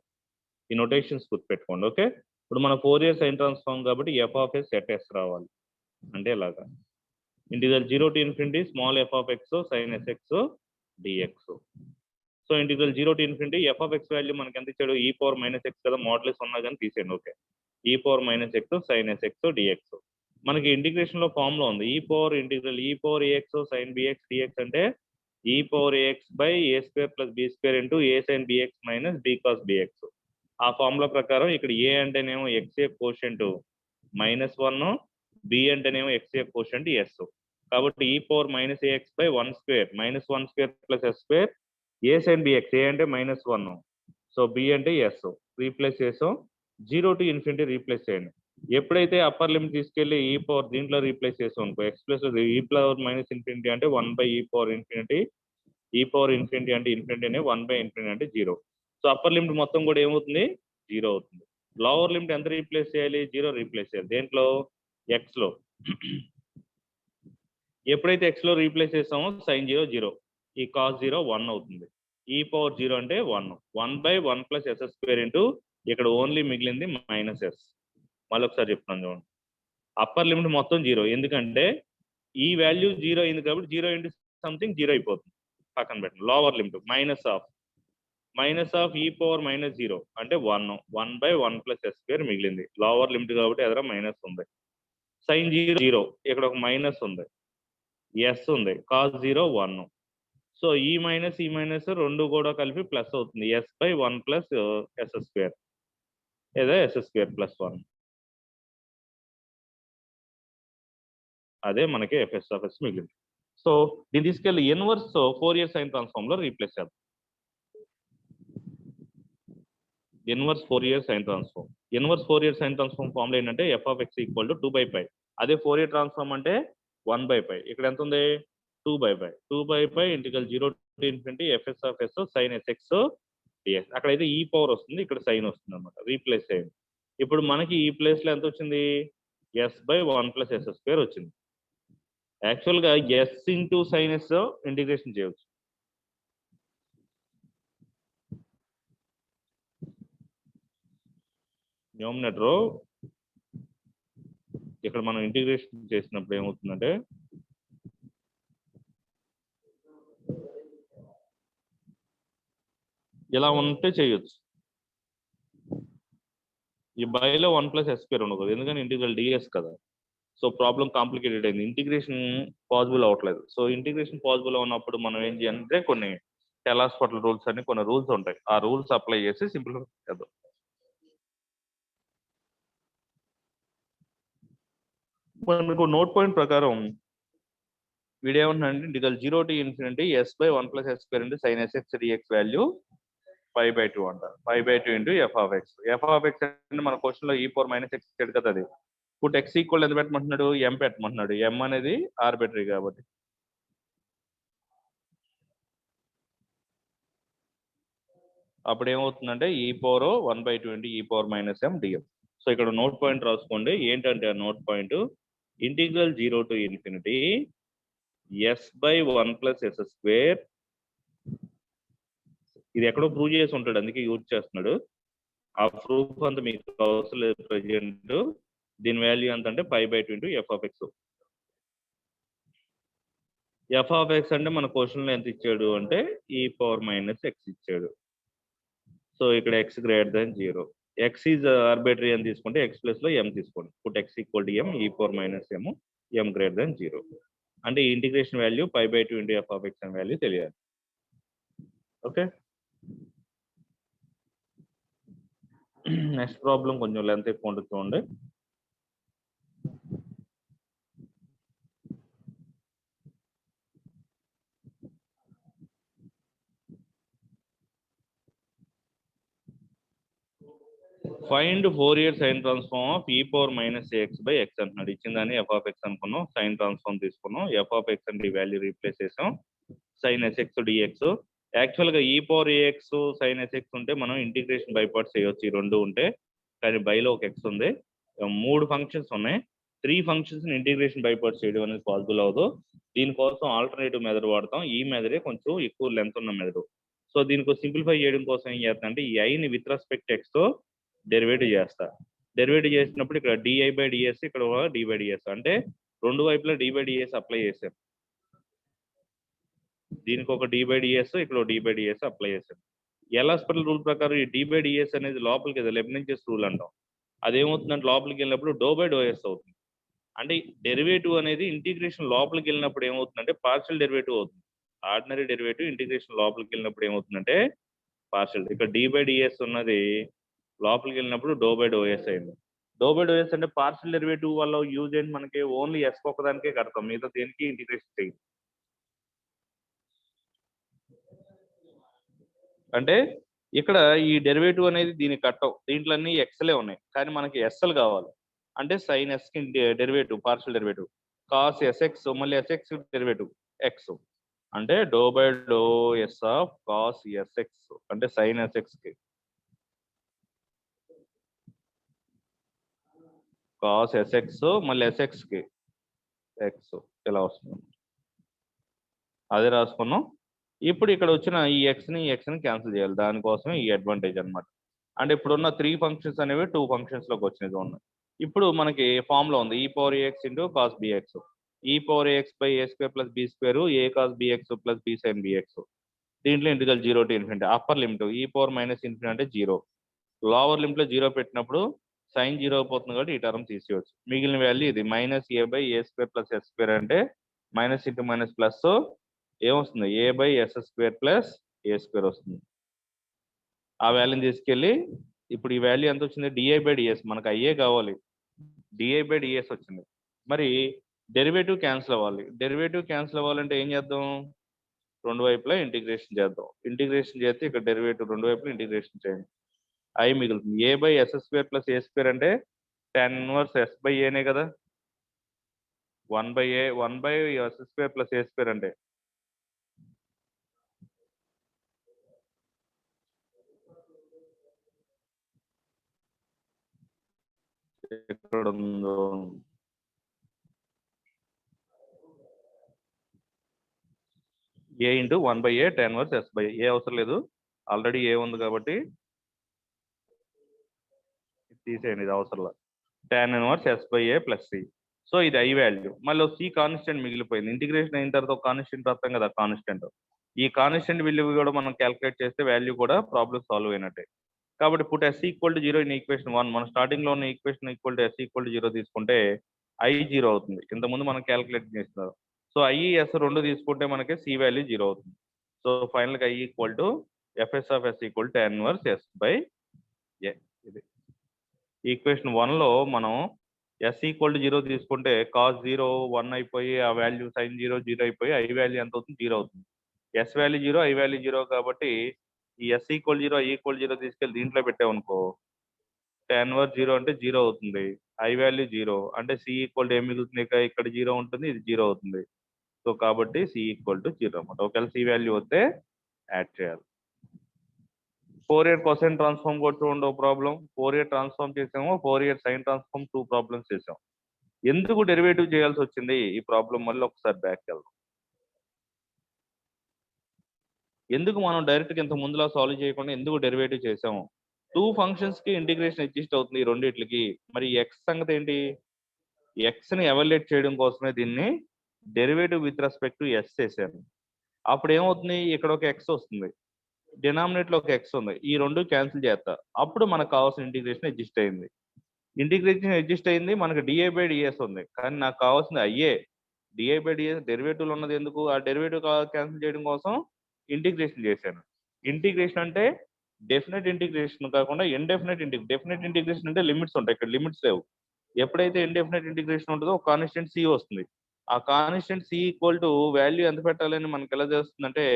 [SPEAKER 1] ఈ notations గుర్తుపెట్టుకోండి. Okay, ఇప్పుడు మన Fourier sine transform కాబట్టి f of s at s రావాలి. అంటే ఇలాగా integral 0 to infinity small f of x sin sx dx. So integral 0 to infinity f of x value మనకి ఎంత ఇచ్చాడు, e power minus x కదా, మోడలెస్ ఉన్నా కానీ తీసేయండి. Okay, e power minus x sin sx dx. మనకి ఇంటిగ్రేషన్ లో form లో ఉంది e power integral e power ax sin bx dx అంటే e power ax by a square plus b square into a sin bx minus b cos bx. ఆ formula ప్రకారం ఇక్కడ a అంటేనేమో x యొక్క quotient -1, b అంటేనేమో x యొక్క quotient s. కాబట్టి e power minus ax by 1 square -1 square plus s square a sin bx, a అంటే -1, so b అంటే s. రీప్లేస్ చేసాం, 0 to infinity రీప్లేస్ చేయండి. ఎప్పుడైతే అప్పర్ లిమిట్ తీసుకెళ్లి ఈ పవర్ దీంట్లో రీప్లేస్ చేసాం అనుకో x ప్లస్ ఈ పవర్ మైనస్ ఇన్ఫినిటీ అంటే 1/e పవర్ ఇన్ఫినిటీ, ఈ పవర్ ఇన్ఫినిటీ అంటే ఇన్ఫినిటీ అనే 1/ఇన్ఫినిటీ అంటే 0. సో అప్పర్ లిమిట్ మొత్తం కూడా ఏమవుతుంది, 0 అవుతుంది. లోవర్ లిమిట్ ఎంత రీప్లేస్ చేయాలి, 0 రీప్లేస్ చేయాలి. దేంట్లో, x లో. ఎప్పుడైతే x లో రీప్లేస్ చేస్తామో sin 0 0, ఈ cos 0 1 అవుతుంది. ఈ పవర్ 0 అంటే 1, 1/1 ప్లస్ s స్క్వేర్ ఇంటూ ఇక్కడ ఓన్లీ మిగిలింది మైనస్ s. మళ్ళీ ఒకసారి చెప్తాను చూడండి, అప్పర్ లిమిట్ మొత్తం 0, ఎందుకంటే ఈ వాల్యూ 0 అయింది కాబట్టి 0 ఇంటూ సంథింగ్ 0 అయిపోతుంది, పక్కన పెట్టండి. లోవర్ లిమిట్ మైనస్ ఆఫ్ ఈ పవర్ -0 అంటే 1, 1/1 ప్లస్ s స్క్వేర్ మిగిలింది. లోవర్ లిమిట్ కాబట్టి ఎదుర మైనస్ ఉంది. sin 0 0, ఇక్కడ ఒక మైనస్ ఉంది, s ఉంది, cos 0 1. సో ఈ మైనస్ రెండు కూడా కలిపి ప్లస్ అవుతుంది, s/1 ప్లస్ s స్క్వేర్, లేదా s స్క్వేర్ ప్లస్ 1. అదే మనకి fs of s మిగిలింది. సో దీన్ని తీసుకెళ్ళి ఇన్వర్స్ ఫోరియర్ సైన్ ట్రాన్స్ఫార్మ్ లో రీప్లేస్ చేద్దాం. Inverse Fourier sine transform formula ఏంటంటే f of x equal to 2/π. అదే ఫోరియర్ ట్రాన్స్ఫార్మ్ అంటే 1/π. ఇక్కడ ఎంత ఉంది, 2/π integral 0 to infinity fs of s sin sx dx. అక్కడైతే ఈ పవర్ వస్తుంది, ఇక్కడ సైన్ వస్తుంది అనమాట. రీప్లేస్ చేయండి. ఇప్పుడు మనకి ఈ ప్లేస్ లో ఎంత వచ్చింది, s/1 ప్లస్ s స్క్వేర్ వచ్చింది. యాక్చువల్ గా s into sine s integration చేయవచ్చు. న్యూమరేటర్ ఇక్కడ మనం ఇంటిగ్రేషన్ చేసినప్పుడు ఏమవుతుందంటే ఇలా ఉంటే చేయొచ్చు. ఈ బైలో 1 ప్లస్ s స్క్వేర్ ఉండకూడదు, ఎందుకంటే ఇంటిగ్రల్ ds కదా. సో ప్రాబ్లం కాంప్లికేటెడ్ అయింది, ఇంటిగ్రేషన్ పాసిబుల్ అవ్వట్లేదు. సో ఇంటిగ్రేషన్ పాసిబుల్ ఉన్నప్పుడు మనం ఏం చేయాలంటే కొన్ని టెలాస్పాటల్ రూల్స్ అని కొన్ని రూల్స్ ఉంటాయి, ఆ రూల్స్ అప్లై చేసి సింప్లిఫై చేద్దాం. మనకు నోట్ పాయింట్ ప్రకారం వీడేమంటున్నాడంటే integral 0 to infinity s/1 plus s square into sin sx dx value 5/2 అంటారు. 5/2 into f of x. f of x అంటే మన క్వశ్చన్ లో e పవర్ మైనస్ x ఇచ్చాడు కదా, అది ఇప్పుడు x ఈక్వల్ ఎంత పెట్టమంటున్నాడు, m పెట్టమంటున్నాడు. m అనేది ఆర్బిటరీ కాబట్టి అప్పుడు ఏమవుతుందంటే e power 1/2 into e power minus m dx. So ఇక్కడ నోట్ పాయింట్ రాసుకోండి. ఏంటంటే ఆ note point integral 0 to infinity s/1 plus s square. ఇది ఎక్కడో ప్రూవ్ చేసి ఉంటాడు, అందుకే యూజ్ చేస్తున్నాడు. ఆ ప్రూఫ్ అంతా మీకు అవసరం లేదు ప్రజెంట్. దీని వాల్యూ ఎంత అంటే 5/2 into f of x. f of x అంటే మన క్వశ్చన్ లో ఎంత ఇచ్చాడు అంటే e పవర్ మైనస్ x ఇచ్చాడు. సో ఇక్కడ x greater than 0. x is arbitrary అని తీసుకుంటే x ప్లస్ లో m తీసుకోండి. Put x equal to m, e power minus m greater than 0. అంటే ఈ integration value 5/2 into f of x అనే value తెలియాలి. ఓకే, నెక్స్ట్ ప్రాబ్లం కొంచెం లెంత్ ఎక్కువ ఉంటుంది చూడండి. Find Fourier sine transform of e power minus a x by x అంటున్నాడు. ఇచ్చిందని ఎఫ్ ఆఫ్ ఎక్స్ అనుకున్నాం, సైన్ ట్రాన్స్ఫార్మ్ తీసుకున్నాం, ఎఫ్ ఆఫ్ ఎక్స్ అంటే వాల్యూ రీప్లేస్ చేసాం, సైన్ ఎస్ఎక్స్ డిఎక్స్. యాక్చువల్గా ఈ పవర్ ఏఎక్స్ సైన్ ఎస్ఎక్స్ ఉంటే మనం ఇంటిగ్రేషన్ బై పార్ట్స్ చేయొచ్చు, ఈ రెండు ఉంటే. కానీ బైలో ఒక ఎక్స్ ఉంది, 3 ఫంక్షన్స్ ఉన్నాయి, 3 ఫంక్షన్స్ ఇంటిగ్రేషన్ బై పార్ట్స్ చేయడం అనేది పాసిబుల్ అవ్వదు. దీనికోసం ఆల్టర్నేటివ్ మెథడ్ వాడతాం. ఈ మెథడే కొంచెం ఎక్కువ లెంత్ ఉన్న మెథడ్. సో దీనికి సింప్లిఫై చేయడం కోసం ఏం చేస్తా అంటే ఈ ఐని విత్ రెస్పెక్ట్ ఎక్స్తో డెరివేటివ్ చేస్తా. డెరివేటివ్ చేసినప్పుడు ఇక్కడ డిఐ బై డిఎస్, ఇక్కడ డి బై డిఎస్, అంటే రెండు వైపులా డి బై డిఎస్ అప్లై చేశాను. దీనికి ఒక డి బై డిఎస్, ఇక్కడ డి బై డిఎస్ అప్లై చేశాను. ఎల్హాస్పిటల్ రూల్ ప్రకారం ఈ డి బై డిఎస్ అనేది లోపలికి లెబ్నించెస్ రూల్ అంటాం. అదేమవుతుందంటే లోపలికి వెళ్ళినప్పుడు డో బై డో ఎస్ అవుతుంది. అంటే డెరివేటివ్ అనేది ఇంటిగ్రేషన్ లోపలికి వెళ్ళినప్పుడు ఏమవుతుందంటే పార్షియల్ డెరివేటివ్ అవుతుంది. ఆర్డినరీ డెరివేటివ్ ఇంటిగ్రేషన్ లోపలికి వెళ్ళినప్పుడు ఏమవుతుందంటే పార్షియల్. ఇక్కడ డి బై డిఎస్ ఉన్నది లోపలికి వెళ్ళినప్పుడు డో బై డో ఎస్ అయింది. డో బై డో ఎస్ అంటే పార్షియల్ డెరివేటివ్ వల్ల యూజ్ ఏంటి, మనకి ఓన్లీ ఎస్ ఒక్కదానికే కడతాం, మిగతా దేనికి ఇంటిగ్రేషన్ చేయాలి. అంటే ఇక్కడ ఈ డెరివేటివ్ అనేది దీనికి కట్టం, దీంట్లో అన్ని ఎక్స్లే ఉన్నాయి, కానీ మనకి ఎస్ఎల్ కావాలి. అంటే సైన్ ఎస్ కి derivative partial derivative, cos s x, మళ్ళీ ఎస్ఎక్స్ డెరివేటివ్ ఎక్స్, అంటే doe by doe s of cos s x అంటే సైన్ ఎస్ఎక్స్ కి కాస్ ఎస్ఎక్స్, మళ్ళీ ఎస్ఎక్స్ కి ఎక్స్, ఇలా వస్తుంది. అదే రాసుకున్నాం. ఇప్పుడు ఇక్కడ వచ్చిన ఈ ఎక్స్ని క్యాన్సిల్ చేయాలి, దానికోసం ఈ అడ్వాంటేజ్ అనమాట. అంటే ఇప్పుడున్న 3 ఫంక్షన్స్ అనేవి 2 ఫంక్షన్స్లోకి వచ్చినది ఉన్నాయి. ఇప్పుడు మనకి ఫామ్లో ఉంది ఈ power a x into cos b x, ఈ power a x by a square plus b square a cos b x plus b sine b x. దీంట్లో integral 0 to infinity, upper limit ఈ పవర్ మైనస్ ఇన్ఫినిటీ అంటే 0, లోవర్ లిమిట్లో 0 పెట్టినప్పుడు సైన్ 0 అయిపోతుంది కాబట్టి ఈ టర్మ్ తీసేయవచ్చు. మిగిలిన value ఇది minus a by a square plus s square, అంటే మైనస్ ఇంటూ మైనస్ ప్లస్ ఏమొస్తుంది a by s square plus a square వస్తుంది. ఆ వాల్యూని తీసుకెళ్ళి ఇప్పుడు ఈ వాల్యూ ఎంత వచ్చింది, డిఐ బై డిఎస్, మనకు అయ్యే కావాలి, డిఐ బై డిఎస్ వచ్చింది. మరి డెరివేటివ్ క్యాన్సిల్ అవ్వాలి. డెరివేటివ్ క్యాన్సిల్ అవ్వాలంటే ఏం చేద్దాం, రెండు వైపులా ఇంటిగ్రేషన్ చేద్దాం. ఇంటిగ్రేషన్ చేస్తే ఇక్కడ డెరివేటివ్ రెండు వైపులా ఇంటిగ్రేషన్ చేయండి, ఐ మిగులుతుంది. A by s square plus a square అంటే tan ఇన్వర్స్ ఎస్ బై ఏనే కదా, 1 by s square plus a square అంటే ఎక్కడ ఉందో a into 1 by a tan inverse s by a అవసరం లేదు, ఆల్రెడీ ఏ ఉంది కాబట్టి తీసేయండి, ఇది అవసరం లేదు. tan inverse s by a plus c. So ఇది ఐ వాల్యూ, మళ్ళీ సి కాన్స్టెంట్ మిగిలిపోయింది. ఇంటిగ్రేషన్ అయిన తర్వాత ఒక కాన్స్టెంట్ వస్తాం కదా, కాన్స్టెంట్. ఈ కాన్స్టెంట్ విలువ కూడా మనం క్యాల్కులేట్ చేస్తే వాల్యూ కూడా ప్రాబ్లమ్ సాల్వ్ అయినట్టే. కాబట్టి put s equal to 0 in equation 1, మనం స్టార్టింగ్ లో ఉన్న equation equal to s equal to 0 తీసుకుంటే ఐ 0 అవుతుంది, ఇంతకుముందు మనం క్యాల్కులేట్ చేస్తున్నారు. సో ఐ ఎస్ రెండు తీసుకుంటే మనకి సి వాల్యూ 0 అవుతుంది. సో ఫైనల్గా I equal to Fs of yes equal tan inverse s by a. ఇది ఈక్వేషన్ 1లో మనం ఎస్ ఈక్వల్ టు 0 తీసుకుంటే కాస్ 0 1 అయిపోయి ఆ వాల్యూ సైన్ 0 0 అయిపోయి ఐ వాల్యూ ఎంత అవుతుంది, 0 అవుతుంది. ఎస్ వాల్యూ 0, ఐ వాల్యూ 0 కాబట్టి ఈ ఎస్ ఈక్వల్ 0, ఐ ఈక్వల్ 0 తీసుకెళ్ళి దీంట్లో పెట్టామనుకో tan ఇన్వర్స్ 0 అంటే 0 అవుతుంది, ఐ వాల్యూ 0 అంటే సి ఈక్వల్ టు ఏం మిగులుతుంది, ఇక్కడ 0 ఉంటుంది, ఇది 0 అవుతుంది. సో కాబట్టి సి ఈక్వల్ టు 0 అనమాట. ఒకవేళ సి వాల్యూ వస్తే యాడ్ చేయాలి. ఫోరియర్ కొసైన్ ట్రాన్స్ఫార్మ్ కూడా చూడండి ఒక ప్రాబ్లం. ఫోరియర్ ట్రాన్స్ఫార్మ్ చేసాము, ఫోరియర్ సైన్ ట్రాన్స్ఫార్మ్ 2 ప్రాబ్లమ్స్ చేసాం. ఎందుకు డెరివేటివ్ చేయాల్సి వచ్చింది ఈ ప్రాబ్లం, మళ్ళీ ఒకసారి బ్యాక్ వెళ్దాం. ఎందుకు మనం డైరెక్ట్గా ఇంత ముందులా సాల్వ్ చేయకుండా ఎందుకు డెరివేటివ్ చేసాము, 2 ఫంక్షన్స్ కి ఇంటిగ్రేషన్ ఎగ్జిస్ట్ అవుతుంది ఈ రెండిట్లకి. మరి ఎక్స్ సంగతి ఏంటి, ఎక్స్ ని ఎవాల్యుయేట్ చేయడం కోసమే దీన్ని derivative with respect to s చేశాను. అప్పుడు ఏమవుతుంది, ఇక్కడ ఒక ఎక్స్ వస్తుంది, డినామినేట్లో ఒక ఎక్స్ ఉంది, ఈ రెండు క్యాన్సిల్ చేస్తా, అప్పుడు మనకు కావాల్సిన ఇంటిగ్రేషన్ ఎగ్జిస్ట్ అయింది. ఇంటిగ్రేషన్ ఎగ్జిస్ట్ అయింది, మనకు డిఐ బై డిఎస్ ఉంది, కానీ నాకు కావాల్సింది అయ్యే. డిఐ బై డిఎస్ డెరివేటివ్ ఉన్నది ఎందుకు, ఆ డెరివేటివ్ క్యాన్సిల్ చేయడం కోసం ఇంటిగ్రేషన్ చేశాను. ఇంటిగ్రేషన్ అంటే డెఫినెట్ ఇంటిగ్రేషన్ కాకుండా ఇండెఫినెట్ డెఫినెట్ ఇంటిగ్రేషన్ అంటే లిమిట్స్ ఉంటాయి, ఇక్కడ లిమిట్స్ లేవు. ఎప్పుడైతే ఇండెఫినెట్ ఇంటిగ్రేషన్ ఉంటుందో ఒక కాన్స్టెంట్ సి వస్తుంది. ఆ constant c equal to value ఎంత పెట్టాలని మనకి ఎలా తెలుస్తుందంటే,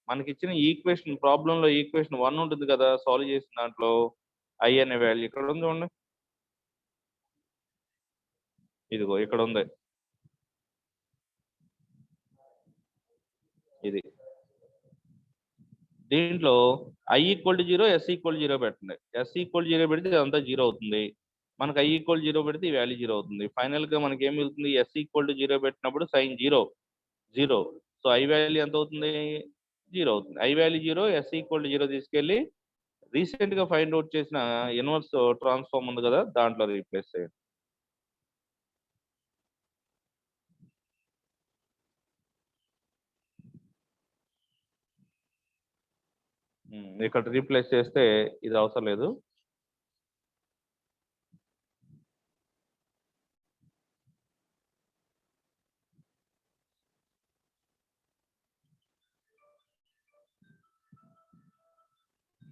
[SPEAKER 1] మనకి ఇచ్చిన ఈక్వేషన్ ప్రాబ్లంలో ఈక్వేషన్ 1 ఉంటుంది కదా సాల్వ్ చేసిన దాంట్లో, ఐ అనే వాల్యూ ఇక్కడ ఉంది చూడండి, ఇదిగో ఇక్కడ ఉంది ఇది. దీంట్లో I equal to 0, s equal 0 పెట్టండి. ఎస్ ఈక్వల్ 0 పెడితే ఇదంతా 0 అవుతుంది. మనకు ఐ ఈక్వల్ 0 పెడితే ఈ వాల్యూ 0 అవుతుంది. ఫైనల్ గా మనకి ఏం మిగులుతుంది, ఎస్ ఈక్వల్ టు 0 పెట్టినప్పుడు సైన్ 0. సో ఐ వాల్యూ ఎంత అవుతుంది, 0 అవుతుంది. I value 0, s equal to 0 తీసుకెళ్ళి రీసెంట్ గా ఫైండ్ అవుట్ చేసిన ఇన్వర్స్ ట్రాన్స్ఫార్మ్ ఉంది కదా దాంట్లో రీప్లేస్ చేయండి. ఇక్కడ రీప్లేస్ చేస్తే ఇది అవసరం లేదు.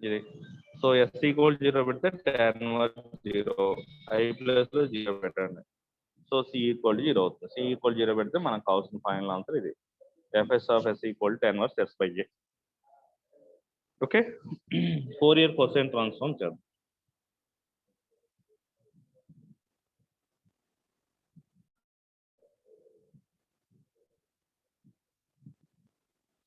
[SPEAKER 1] ఇది సో ఎస్ ఈక్వల్ 0 పెడితే tan ఇన్వర్స్ 0, ఐ ప్లస్ 0 పెట్టండి. సో సి ఈక్వల్ 0 అవుతుంది. సి ఈక్వల్ 0 పెడితే మనకు కావాల్సిన ఫైనల్ ఆన్సర్ ఇది, F s of yes equal tan inverse s by a. Okay, Fourier cosine transform చేద్దాం.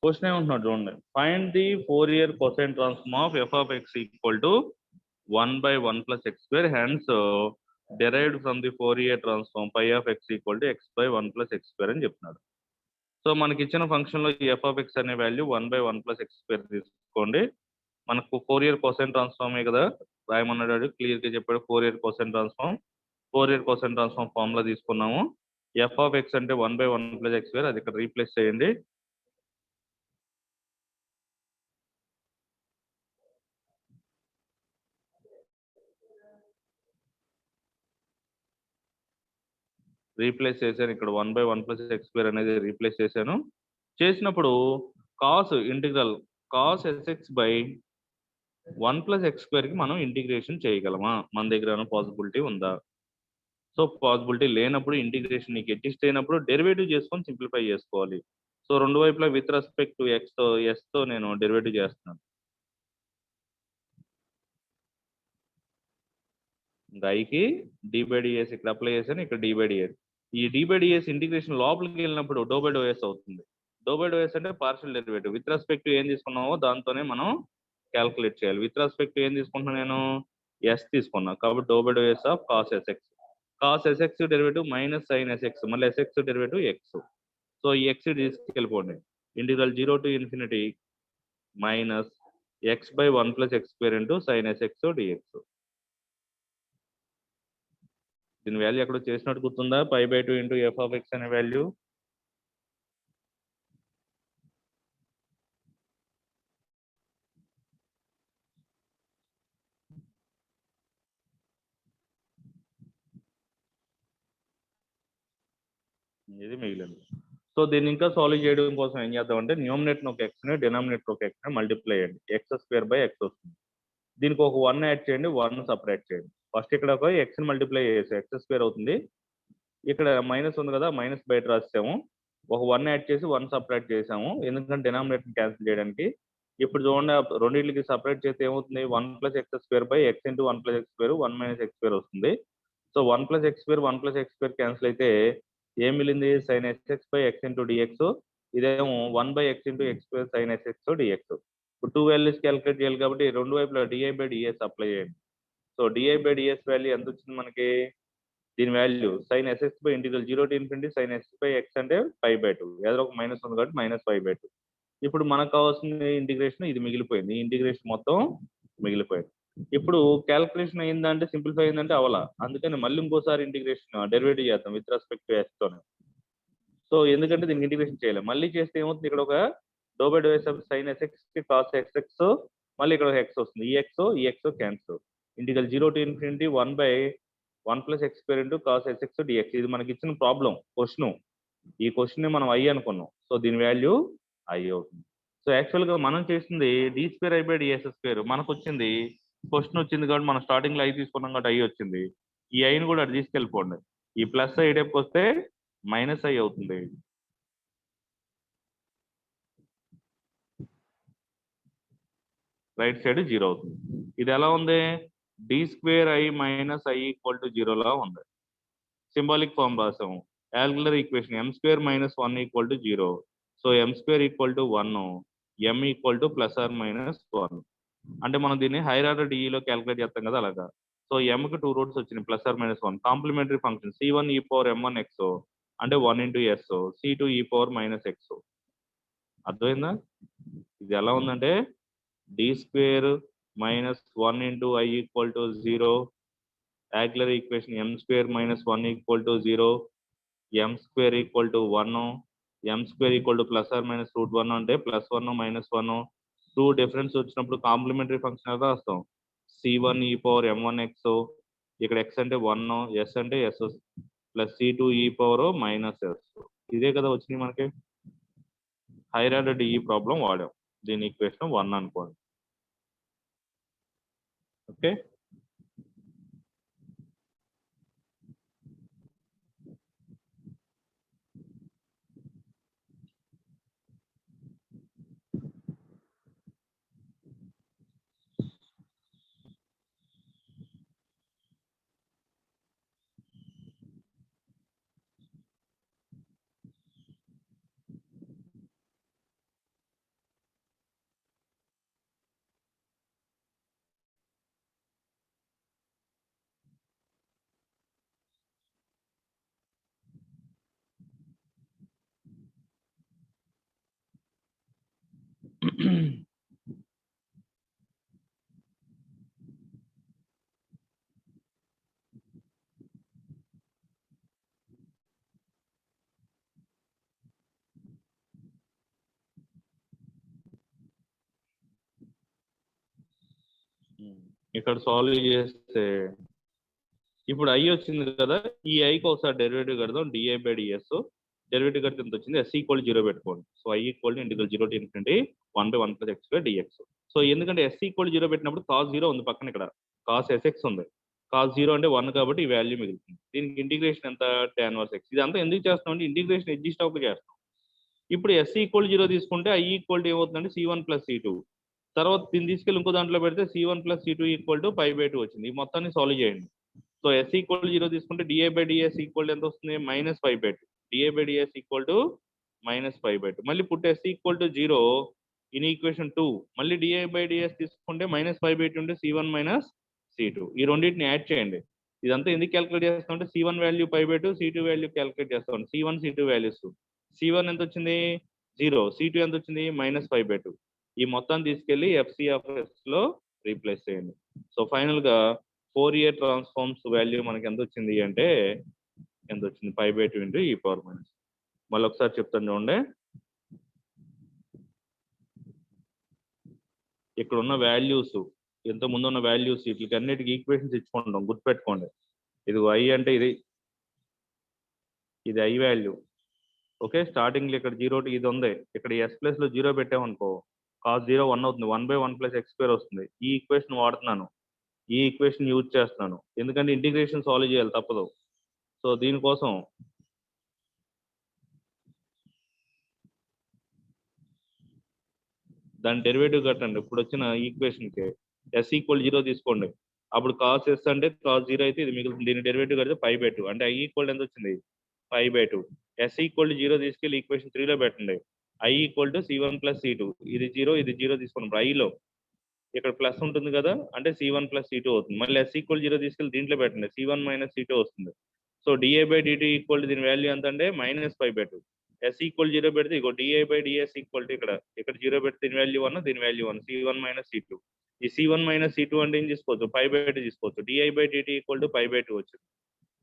[SPEAKER 1] క్వశ్చన్ ఏమంటున్నాడు చూడండి, find the Fourier cosine transform of F of X equal to 1/1 plus x square, hence derived from the Fourier transform phi of x equal to x/1 plus x square అని చెప్తున్నాడు. So మనకి ఇచ్చిన function లో F of x అనే value 1/1 plus x square తీసుకోండి. మనకు Fourier cosine ట్రాన్స్ఫార్మే కదా రాయమన్నాడు, clear గా చెప్పాడు. ఫోరియర్ కొసైన్ ట్రాన్స్ఫార్మ్ ఫార్ములా తీసుకున్నాము. ఎఫ్ ఆఫ్ ఎక్స్ అంటే 1/1 plus x square, అది ఇక్కడ రీప్లేస్ చేయండి. రీప్లేస్ చేశాను ఇక్కడ 1/1 plus x square అనేది రీప్లేస్ చేశాను. చేసినప్పుడు cos integral cos SX by 1 plus x square కి మనం ఇంటిగ్రేషన్ చేయగలమా, మన దగ్గర పాసిబిలిటీ ఉందా? సో పాసిబిలిటీ లేనప్పుడు ఇంటిగ్రేషన్ నీకు అడ్జస్ట్ అయినప్పుడు డెరివేటివ్ చేసుకొని సింప్లిఫై చేసుకోవాలి. సో రెండు వైపులా విత్ రెస్పెక్ట్ టు ఎస్ తో నేను డెరివేటివ్ చేస్తున్నాను. ఐకి డి/డిఎస్ ఇక్కడ అప్లై చేశాను, ఇక్కడ డి/డిఎస్. ఈ డి/డిఎస్ ఇంటిగ్రేషన్ లోపలికి వెళ్ళినప్పుడు డో/డోఎస్ అవుతుంది. డో/డోఎస్ అంటే పార్షియల్ డెరివేటివ్. విత్ రెస్పెక్ట్ ఏం తీసుకున్నామో దాంతోనే మనం క్యాల్కులేట్ చేయాలి. విత్ రెస్పెక్ట్ ఏం తీసుకుంటున్నా నేను, ఎస్ తీసుకున్నా కాబట్టి డో/డోఎస్ of cos sx. Cos sx derivative minus sine sx, మళ్ళీ ఎస్ఎక్స్ డెరివేటివ్ ఎక్స్. సో ఈ ఎక్స్ తీసుకెళ్ళిపోండి. ఇంటిగ్రల్ 0 to infinity మైనస్ x/1 plus x square into sin sx dx. దీని వాల్యూ ఎక్కడ చేసినట్టు గుర్తుందా, π/2 ఇంటూ ఎఫ్ ఆఫ్ ఎక్స్ అనే వాల్యూ. ఇది మిగిలింది. సో దీన్ని ఇంకా సాల్వ్ చేయడం కోసం ఏం చేద్దామంటే, న్యూమినేటర్ ఒక ఎక్స్ ని డినామినేటర్ ఒక ఎక్స్ ని మల్టిప్లై చేయండి. x² వస్తుంది. దీనికి ఒక 1 యాడ్ చేయండి, 1 సపరేట్ చేయండి. ఫస్ట్ ఇక్కడ ఒక ఎక్స్ ని మల్టిప్లై చేసి x² అవుతుంది. ఇక్కడ మైనస్ ఉంది కదా, మైనస్ బయట రాసాము. ఒక 1 యాడ్ చేసి 1 సపరేట్ చేసాము, ఎందుకంటే డినామినేటర్ క్యాన్సిల్ చేయడానికి. ఇప్పుడు చూడండి రెండింటికి సపరేట్ చేస్తే ఏమవుతుంది, 1 plus x² by x into 1 plus x², 1 minus x² వస్తుంది. So 1 plus x² 1 plus x² cancel అయితే ఏం మిగిలింది, sin sx by x into dx. ఇదేమో 1/x into x² sin sx dx. ఇప్పుడు 2 వాల్యూస్ క్యాలిక్యులేట్ చేయాలి కాబట్టి రెండు వైపులా di/ds అప్లై చేయండి. సో di/ds వాల్యూ ఎంత వచ్చింది మనకి, దీని value sin sx by integral 0 to infinity sin sx by x అంటే π/2, ఏదో ఒక మైనస్ ఉంది కాబట్టి మైనస్ π/2. ఇప్పుడు మనకు కావాల్సిన ఇంటిగ్రేషన్ ఇది మిగిలిపోయింది. ఈ ఇంటిగ్రేషన్ మొత్తం మిగిలిపోయింది. ఇప్పుడు క్యాల్కులేషన్ అయిందంటే సింప్లిఫై అయిందంటే అవలా, అందుకని మళ్ళీ ఇంకోసారి ఇంటిగ్రేషన్ డెరివేటివ్ చేద్దాం విత్ రెస్పెక్ట్ టు ఎస్ తోనే. సో ఎందుకంటే దీనికి ఇంటిగ్రేషన్ చేయలేం, మళ్ళీ చేస్తే ఏమవుతుంది, ఇక్కడ ఒక డో/డోఎస్ of sin sx cos sx, మళ్ళీ ఇక్కడ ఒక ఎక్స్ వస్తుంది. ఈ X cancel. Integral 0 to infinity 1/1 plus x² into cos sx dx. ఇది మనకి ఇచ్చిన ప్రాబ్లం క్వశ్చన్. ఈ క్వశ్చన్ ని మనం ఐ అనుకున్నాం. సో దీని వాల్యూ ఐ అవుతుంది. సో యాక్చువల్గా మనం చేసింది d square I by d s square. మనకు వచ్చింది క్వశ్చన్ వచ్చింది కాబట్టి మనం స్టార్టింగ్లో ఐ తీసుకున్నాం కాబట్టి ఐ వచ్చింది. ఈ ఐని కూడా అటు తీసుకెళ్ళిపోండి. ఈ ప్లస్ ఐ డెప్కి వస్తే మైనస్ ఐ అవుతుంది. రైట్ సైడ్ 0 అవుతుంది. ఇది ఎలా ఉంది? D square I minus I equal to 0లా ఉంది. సింబాలిక్ ఫామ్ రాసాము. యాల్గులర్ equation m square minus 1 equal to 0. So m square equal to 1, m equal to plus or minus 1. అంటే మనం దీన్ని హైయర్ ఆర్డర్ డిఈలో క్యాలిక్యులేట్ చేస్తాం కదా అలాగా. సో ఎంకి 2 రూట్స్ వచ్చినాయి, plus or minus 1. Complementary function C1 e power M1 x అంటే 1 into S, C2 e power minus x. అర్థమైందా? ఇది ఎలా ఉందంటే D square minus 1 into I equal to 0, యాక్యులర్ equation m square minus 1 equal to 0, m square equal to 1, m square equal to plus or minus root 1 అంటే plus 1 minus 1. 2 difference వచ్చినప్పుడు complementary function ఎలా రాస్తాం? C1 e power M1 x, ఇక్కడ x అంటే 1, S అంటే S plus C2 e power minus S. ఇదే కదా వచ్చింది మనకి. హైయర్ ఆర్డర్ డిఈ ప్రాబ్లం వాడాం. దీని ఈక్వేషన్ 1 అనుకోండి. ఓకే. ఇక్కడ సాల్వ్ చేస్తే ఇప్పుడు ఐ వచ్చింది కదా, ఈ ఐకి ఒకసారి డెరివేటివ్ కడదాం. డిఐ బై డిఎస్ డెరివేటివ్ కడితే ఎంత వచ్చింది? ఎస్ ఈక్వల్ 0 పెట్టుకోండి. So I equal integral 0 to infinity 1/1 plus x by d x. So ఎందుకంటే ఎస్ ఈక్వల్ 0 పెట్టినప్పుడు కాస్ 0 ఉంది పక్కన, ఇక్కడ కాస్ ఎస్ఎక్స్ ఉంది. కాస్ 0 అంటే 1 కాబట్టి ఈ వాల్యూ మిగులుతుంది. దీనికి ఇంటిగ్రేషన్ ఎంత? tan inverse X. ఇదంతా ఎందుకు చేస్తాం అంటే ఇంటిగ్రేషన్ ఎగ్జిస్ట్ అవ్వక చేస్తాం. ఇప్పుడు ఎస్ ఈక్వల్ 0 తీసుకుంటే ఐ ఈక్వల్ ఏమవుతుందంటే C1 ప్లస్ C2. తర్వాత దీన్ని తీసుకెళ్ళి ఇంకో దాంట్లో పెడితే C1 plus C2 equal to π/2 వచ్చింది. ఈ మొత్తాన్ని సాల్వ్ చేయండి. సో ఎస్ ఈక్వల్ 0 తీసుకుంటే డిఐ బై డిఎస్ ఈక్వల్ ఎంత వస్తుంది? Minus π/2. DI by ds equal to minus π/2. మళ్ళీ put s equal to 0 in equation 2. మళ్ళీ డిఐ బై డిఎస్ తీసుకుంటే మైనస్ π/2 ఉంటే C1 మైనస్ C2. ఈ రెండింటిని యాడ్ చేయండి. ఇదంతా ఎందుకు క్యాలిక్యులేట్ చేస్తామంటే C1 value π/2, C2 value calculate చేస్తాం. C1 C2 values. C1 ఎంత వచ్చింది? 0. C2 ఎంత వచ్చింది? మైనస్ π/2. ఈ మొత్తాన్ని తీసుకెళ్లి FCFS లో రీప్లేస్ చేయండి. సో ఫైనల్ గా ఫోరియర్ ట్రాన్స్ఫార్మ్స్ వాల్యూ మనకి ఎంత వచ్చింది అంటే ఎంత వచ్చింది? π/2 ఇంటూ ఈ పవర్ మైనస్. మళ్ళీ ఒకసారి చెప్తాను చూడండి. ఇక్కడ ఉన్న వాల్యూస్, ఎంత ముందు ఉన్న వాల్యూస్, వీటికి అన్నిటికీ ఈక్వేషన్స్ ఇచ్చుకుంటాం, గుర్తుపెట్టుకోండి. ఇది ఐ అంటే ఇది ఐ వాల్యూ. ఓకే, స్టార్టింగ్ ఇక్కడ 0 ఇది ఉంది. ఇక్కడ ఎస్ ప్లస్ లో 0 పెట్టామనుకో కాస్ 0 1 అవుతుంది. 1/1 ప్లస్ ఎక్స్ స్క్వేర్ వస్తుంది. ఈ ఈక్వేషన్ వాడుతున్నాను, ఈ ఈక్వేషన్ యూజ్ చేస్తున్నాను, ఎందుకంటే ఇంటిగ్రేషన్ సాల్వ్ చేయాలి, తప్పదు. సో దీనికోసం దాని డెరివేటివ్ కట్టండి. ఇప్పుడు వచ్చిన ఈక్వేషన్కి ఎస్ ఈక్వల్ 0 తీసుకోండి. అప్పుడు కాస్ ఎస్ అంటే కాస్ 0 అయితే ఇది మిగులుతుంది. దీని డెరివేటివ్ కడితే π/2 అంటే ఐ ఈక్వల్ ఎంత వచ్చింది? π/2. ఎస్ ఈక్వల్ 0 తీసుకెళ్ళి ఈక్వేషన్ 3లో పెట్టండి. I equal to C1 plus C2. ఇది 0, ఇది 0 తీసుకున్నప్పుడు ఐలో ఇక్కడ ప్లస్ ఉంటుంది కదా, అంటే C1 ప్లస్ C2 అవుతుంది. మళ్ళీ ఎస్ ఈక్వల్ 0 తీసుకెళ్ళి దీంట్లో పెట్టండి. C1 మైనస్ C2 వస్తుంది. So dA by dt equal దీని వాల్యూ ఎంత అంటే మైనస్ π/2. ఎస్ ఈక్వల్ 0 పెడితే ఇగో dA by ds equal to ఇక్కడ 0 పెడితే దీని వాల్యూ 1, దీని వాల్యూ 1, C1 మైనస్ C2. ఈ C1 మైనస్ C2 అంటే ఏం తీసుకోవచ్చు? π/2 తీసుకోవచ్చు. DI by dt equal to π/2 వచ్చింది.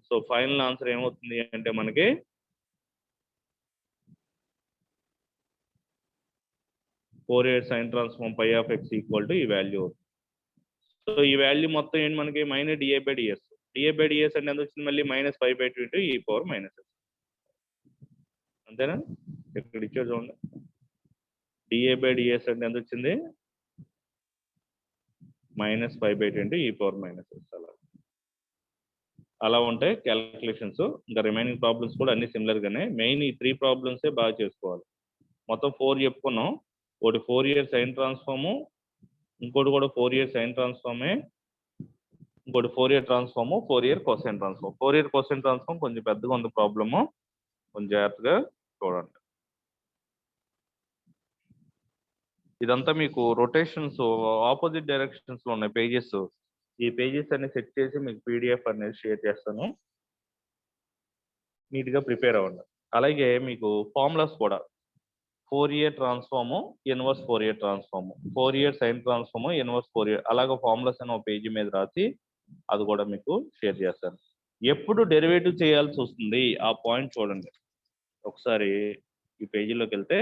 [SPEAKER 1] సో ఫైనల్ ఆన్సర్ ఏమవుతుంది అంటే మనకి Fourier sine transform π(x) equal to ఈ వాల్యూ. సో ఈ వాల్యూ మొత్తం ఏంటి మనకి? Minus dA by ds. DA by ds అంటే ఎంత వచ్చింది? మళ్ళీ minus π/2 into e power minus. అంతేనా? ఇక్కడ ఇచ్చారు చూడండి. డిఏ బై డిఎస్ అంటే ఎంత వచ్చింది? -5/20 e⁻⁻s అలా ఉంటాయి క్యాలిక్యులేషన్స్. ఇంకా రిమైనింగ్ ప్రాబ్లమ్స్ కూడా అన్ని సిమిలర్ గానే. మెయిన్ ఈ 3 ప్రాబ్లమ్సే బాగా చేసుకోవాలి. మొత్తం 4 చెప్పుకున్నాం. ఒకటి 4 ఇయర్ సైన్ ట్రాన్స్ఫార్మ్, ఇంకోటి కూడా 4 ఇయర్ సైన్ ట్రాన్స్ఫార్మే, ఇంకోటి 4 ఇయర్ ట్రాన్స్ఫార్మ్, 4 ఇయర్ కొసైన్ ట్రాన్స్ఫార్మ్. 4 ఇయర్ కొసైన్ ట్రాన్స్ఫార్మ్ కొంచెం పెద్దగా ఉంది ప్రాబ్లము, కొంచెం జాగ్రత్తగా చూడండి. ఇదంతా మీకు రొటేషన్స్ ఆపోజిట్ డైరెక్షన్స్ లో ఉన్నాయి పేజెస్. ఈ పేజెస్ అన్ని సెట్ చేసి మీకు పీడిఎఫ్ అనేది షేర్ చేస్తాను. నీట్ గా ప్రిపేర్ అవ్వండి. అలాగే మీకు ఫార్ములాస్ కూడా 4 ఇయర్ ట్రాన్స్ఫార్మ్, ఇన్వర్స్ 4 ఇయర్ ట్రాన్స్ఫార్మ్, 4 ఇయర్ సైన్ ట్రాన్స్ఫార్మ్, ఇన్వర్స్ 4 ఇయర్, అలాగే ఫార్ములాస్ అని ఒక పేజీ మీద రాసి అది కూడా మీకు షేర్ చేస్తాను. ఎప్పుడు డెరివేటివ్ చేయాల్సి వస్తుంది ఆ పాయింట్ చూడండి. ఒకసారి ఈ పేజీలోకి వెళ్తే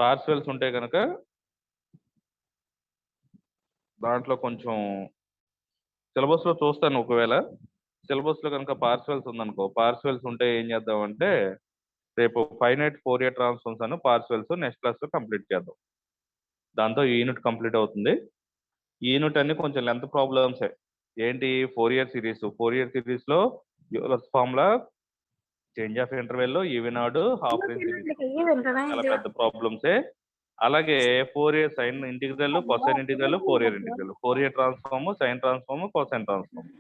[SPEAKER 1] పార్సెల్స్ ఉంటే కనుక దాంట్లో కొంచెం సిలబస్లో చూస్తాను. ఒకవేళ సిలబస్లో కనుక పార్సెల్స్ ఉందనుకో, పార్సెల్స్ ఉంటే ఏం చేద్దామంటే రేపు ఫైనైట్ 4 ఇయర్ ట్రాన్స్ఫార్మ్స్ అను పార్సెల్స్ నెక్స్ట్ క్లాస్లో కంప్లీట్ చేద్దాం. దాంతో ఈ యూనిట్ కంప్లీట్ అవుతుంది. ఈ యూనిట్ అన్ని కొంచెం లెంత్ ప్రాబ్లమ్సే. ఏంటి 4 ఇయర్ సిరీస్, 4 ఇయర్ సిరీస్లో Euler's formula, change of interval, even odd, half range series చాలా పెద్ద ప్రాబ్లమ్సే. అలాగే 4 ఇయర్ sine integral, cosine integral, 4 year integral, 4 ఇయర్ transform, sine transform, cosine transform,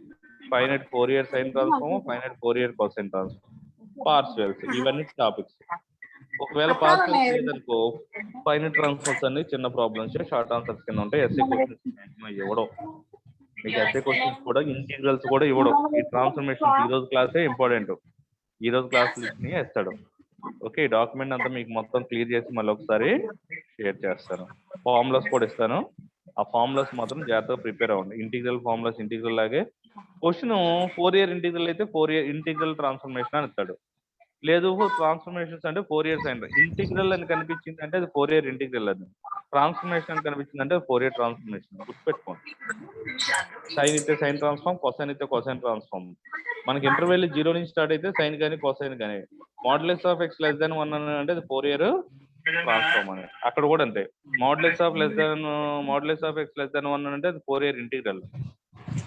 [SPEAKER 1] finite 4 ఇయర్ సైన్ ట్రాన్స్ఫార్మ్, ఫైనైట్ 4 ఇయర్ కొసైన్ ట్రాన్స్ఫార్మ్, పార్సెల్స్, ఇవన్నీ టాపిక్స్. ఒకవేళ పార్సెల్స్ లేదనుకో ఫైనైట్ ట్రాన్స్ఫార్మ్స్ అన్ని చిన్న ప్రాబ్లమ్స్, షార్ట్ ఆన్సర్స్ కింద ఉంటాయి. ఎస్ఏ క్వశ్చన్స్ మాక్సిమం ఇవ్వడం. మీకు ఎస్ఏ క్వశ్చన్స్ కూడా ఇంటిగ్రల్స్ కూడా ఇవ్వడం. ఈ ట్రాన్స్ఫర్మేషన్ ఈ రోజు క్లాసే ఇంపార్టెంట్. ఈ రోజు క్లాసులు ఇచ్చి వేస్తాడు. ఓకే, ఈ డాక్యుమెంట్ అంతా మీకు మొత్తం క్లియర్ చేసి మళ్ళీ ఒకసారి షేర్ చేస్తాను. ఫార్ములాస్ కూడా ఇస్తాను. ఆ ఫార్ములాస్ మాత్రం జాగ్రత్తగా ప్రిపేర్ అవ్వండి. ఇంటిగ్రల్ ఫార్ములాస్ ఇంటిగ్రల్ లాగే క్వశ్చన్ 4 ఇయర్ ఇంటిగ్రల్ అయితే 4 ఇయర్ ఇంటిగ్రల్ ట్రాన్స్ఫర్మేషన్ అని ఇస్తాడు. లేదు ట్రాన్స్ఫర్మేషన్స్ అంటే 4 ఇయర్స్ అయింది. ఇంటిగ్రల్ అని కనిపించింది అంటే అది 4 ఇయర్ ఇంటిగ్రల్. అది ట్రాన్స్ఫర్మేషన్ అని కనిపించింది అంటే 4 ఇయర్ ట్రాన్స్ఫర్మేషన్. గుర్తుపెట్టుకోండి. సైన్ ఇస్తే సైన్ ట్రాన్స్ఫార్మ్, కొసైన్ ఇస్తే కొసైన్ ట్రాన్స్ఫార్మ్. మనకి ఇంటర్వెల్ 0 నుంచి స్టార్ట్ అయితే సైన్ కానీ కొసైన్ కానీ. Modulus of x less than 1 అంటే అది 4 ఇయర్ ట్రాన్స్ఫార్మ్ అని. అక్కడ కూడా అంతే. Modulus of x less than 1 అంటే అది 4 ఇయర్ ఇంటిగ్రల్.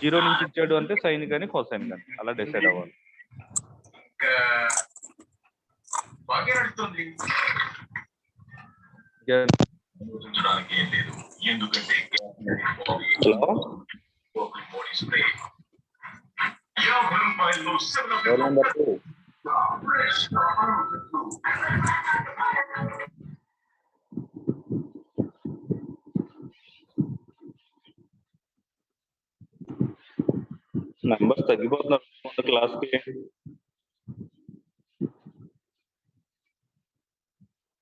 [SPEAKER 1] 0 నుంచి ఇచ్చాడు అంటే సైన్ కానీ కొసైన్ కానీ అలా డిసైడ్ అవ్వాలి. నంబర్ తగ్గిపోతున్నారు క్లాస్ కి.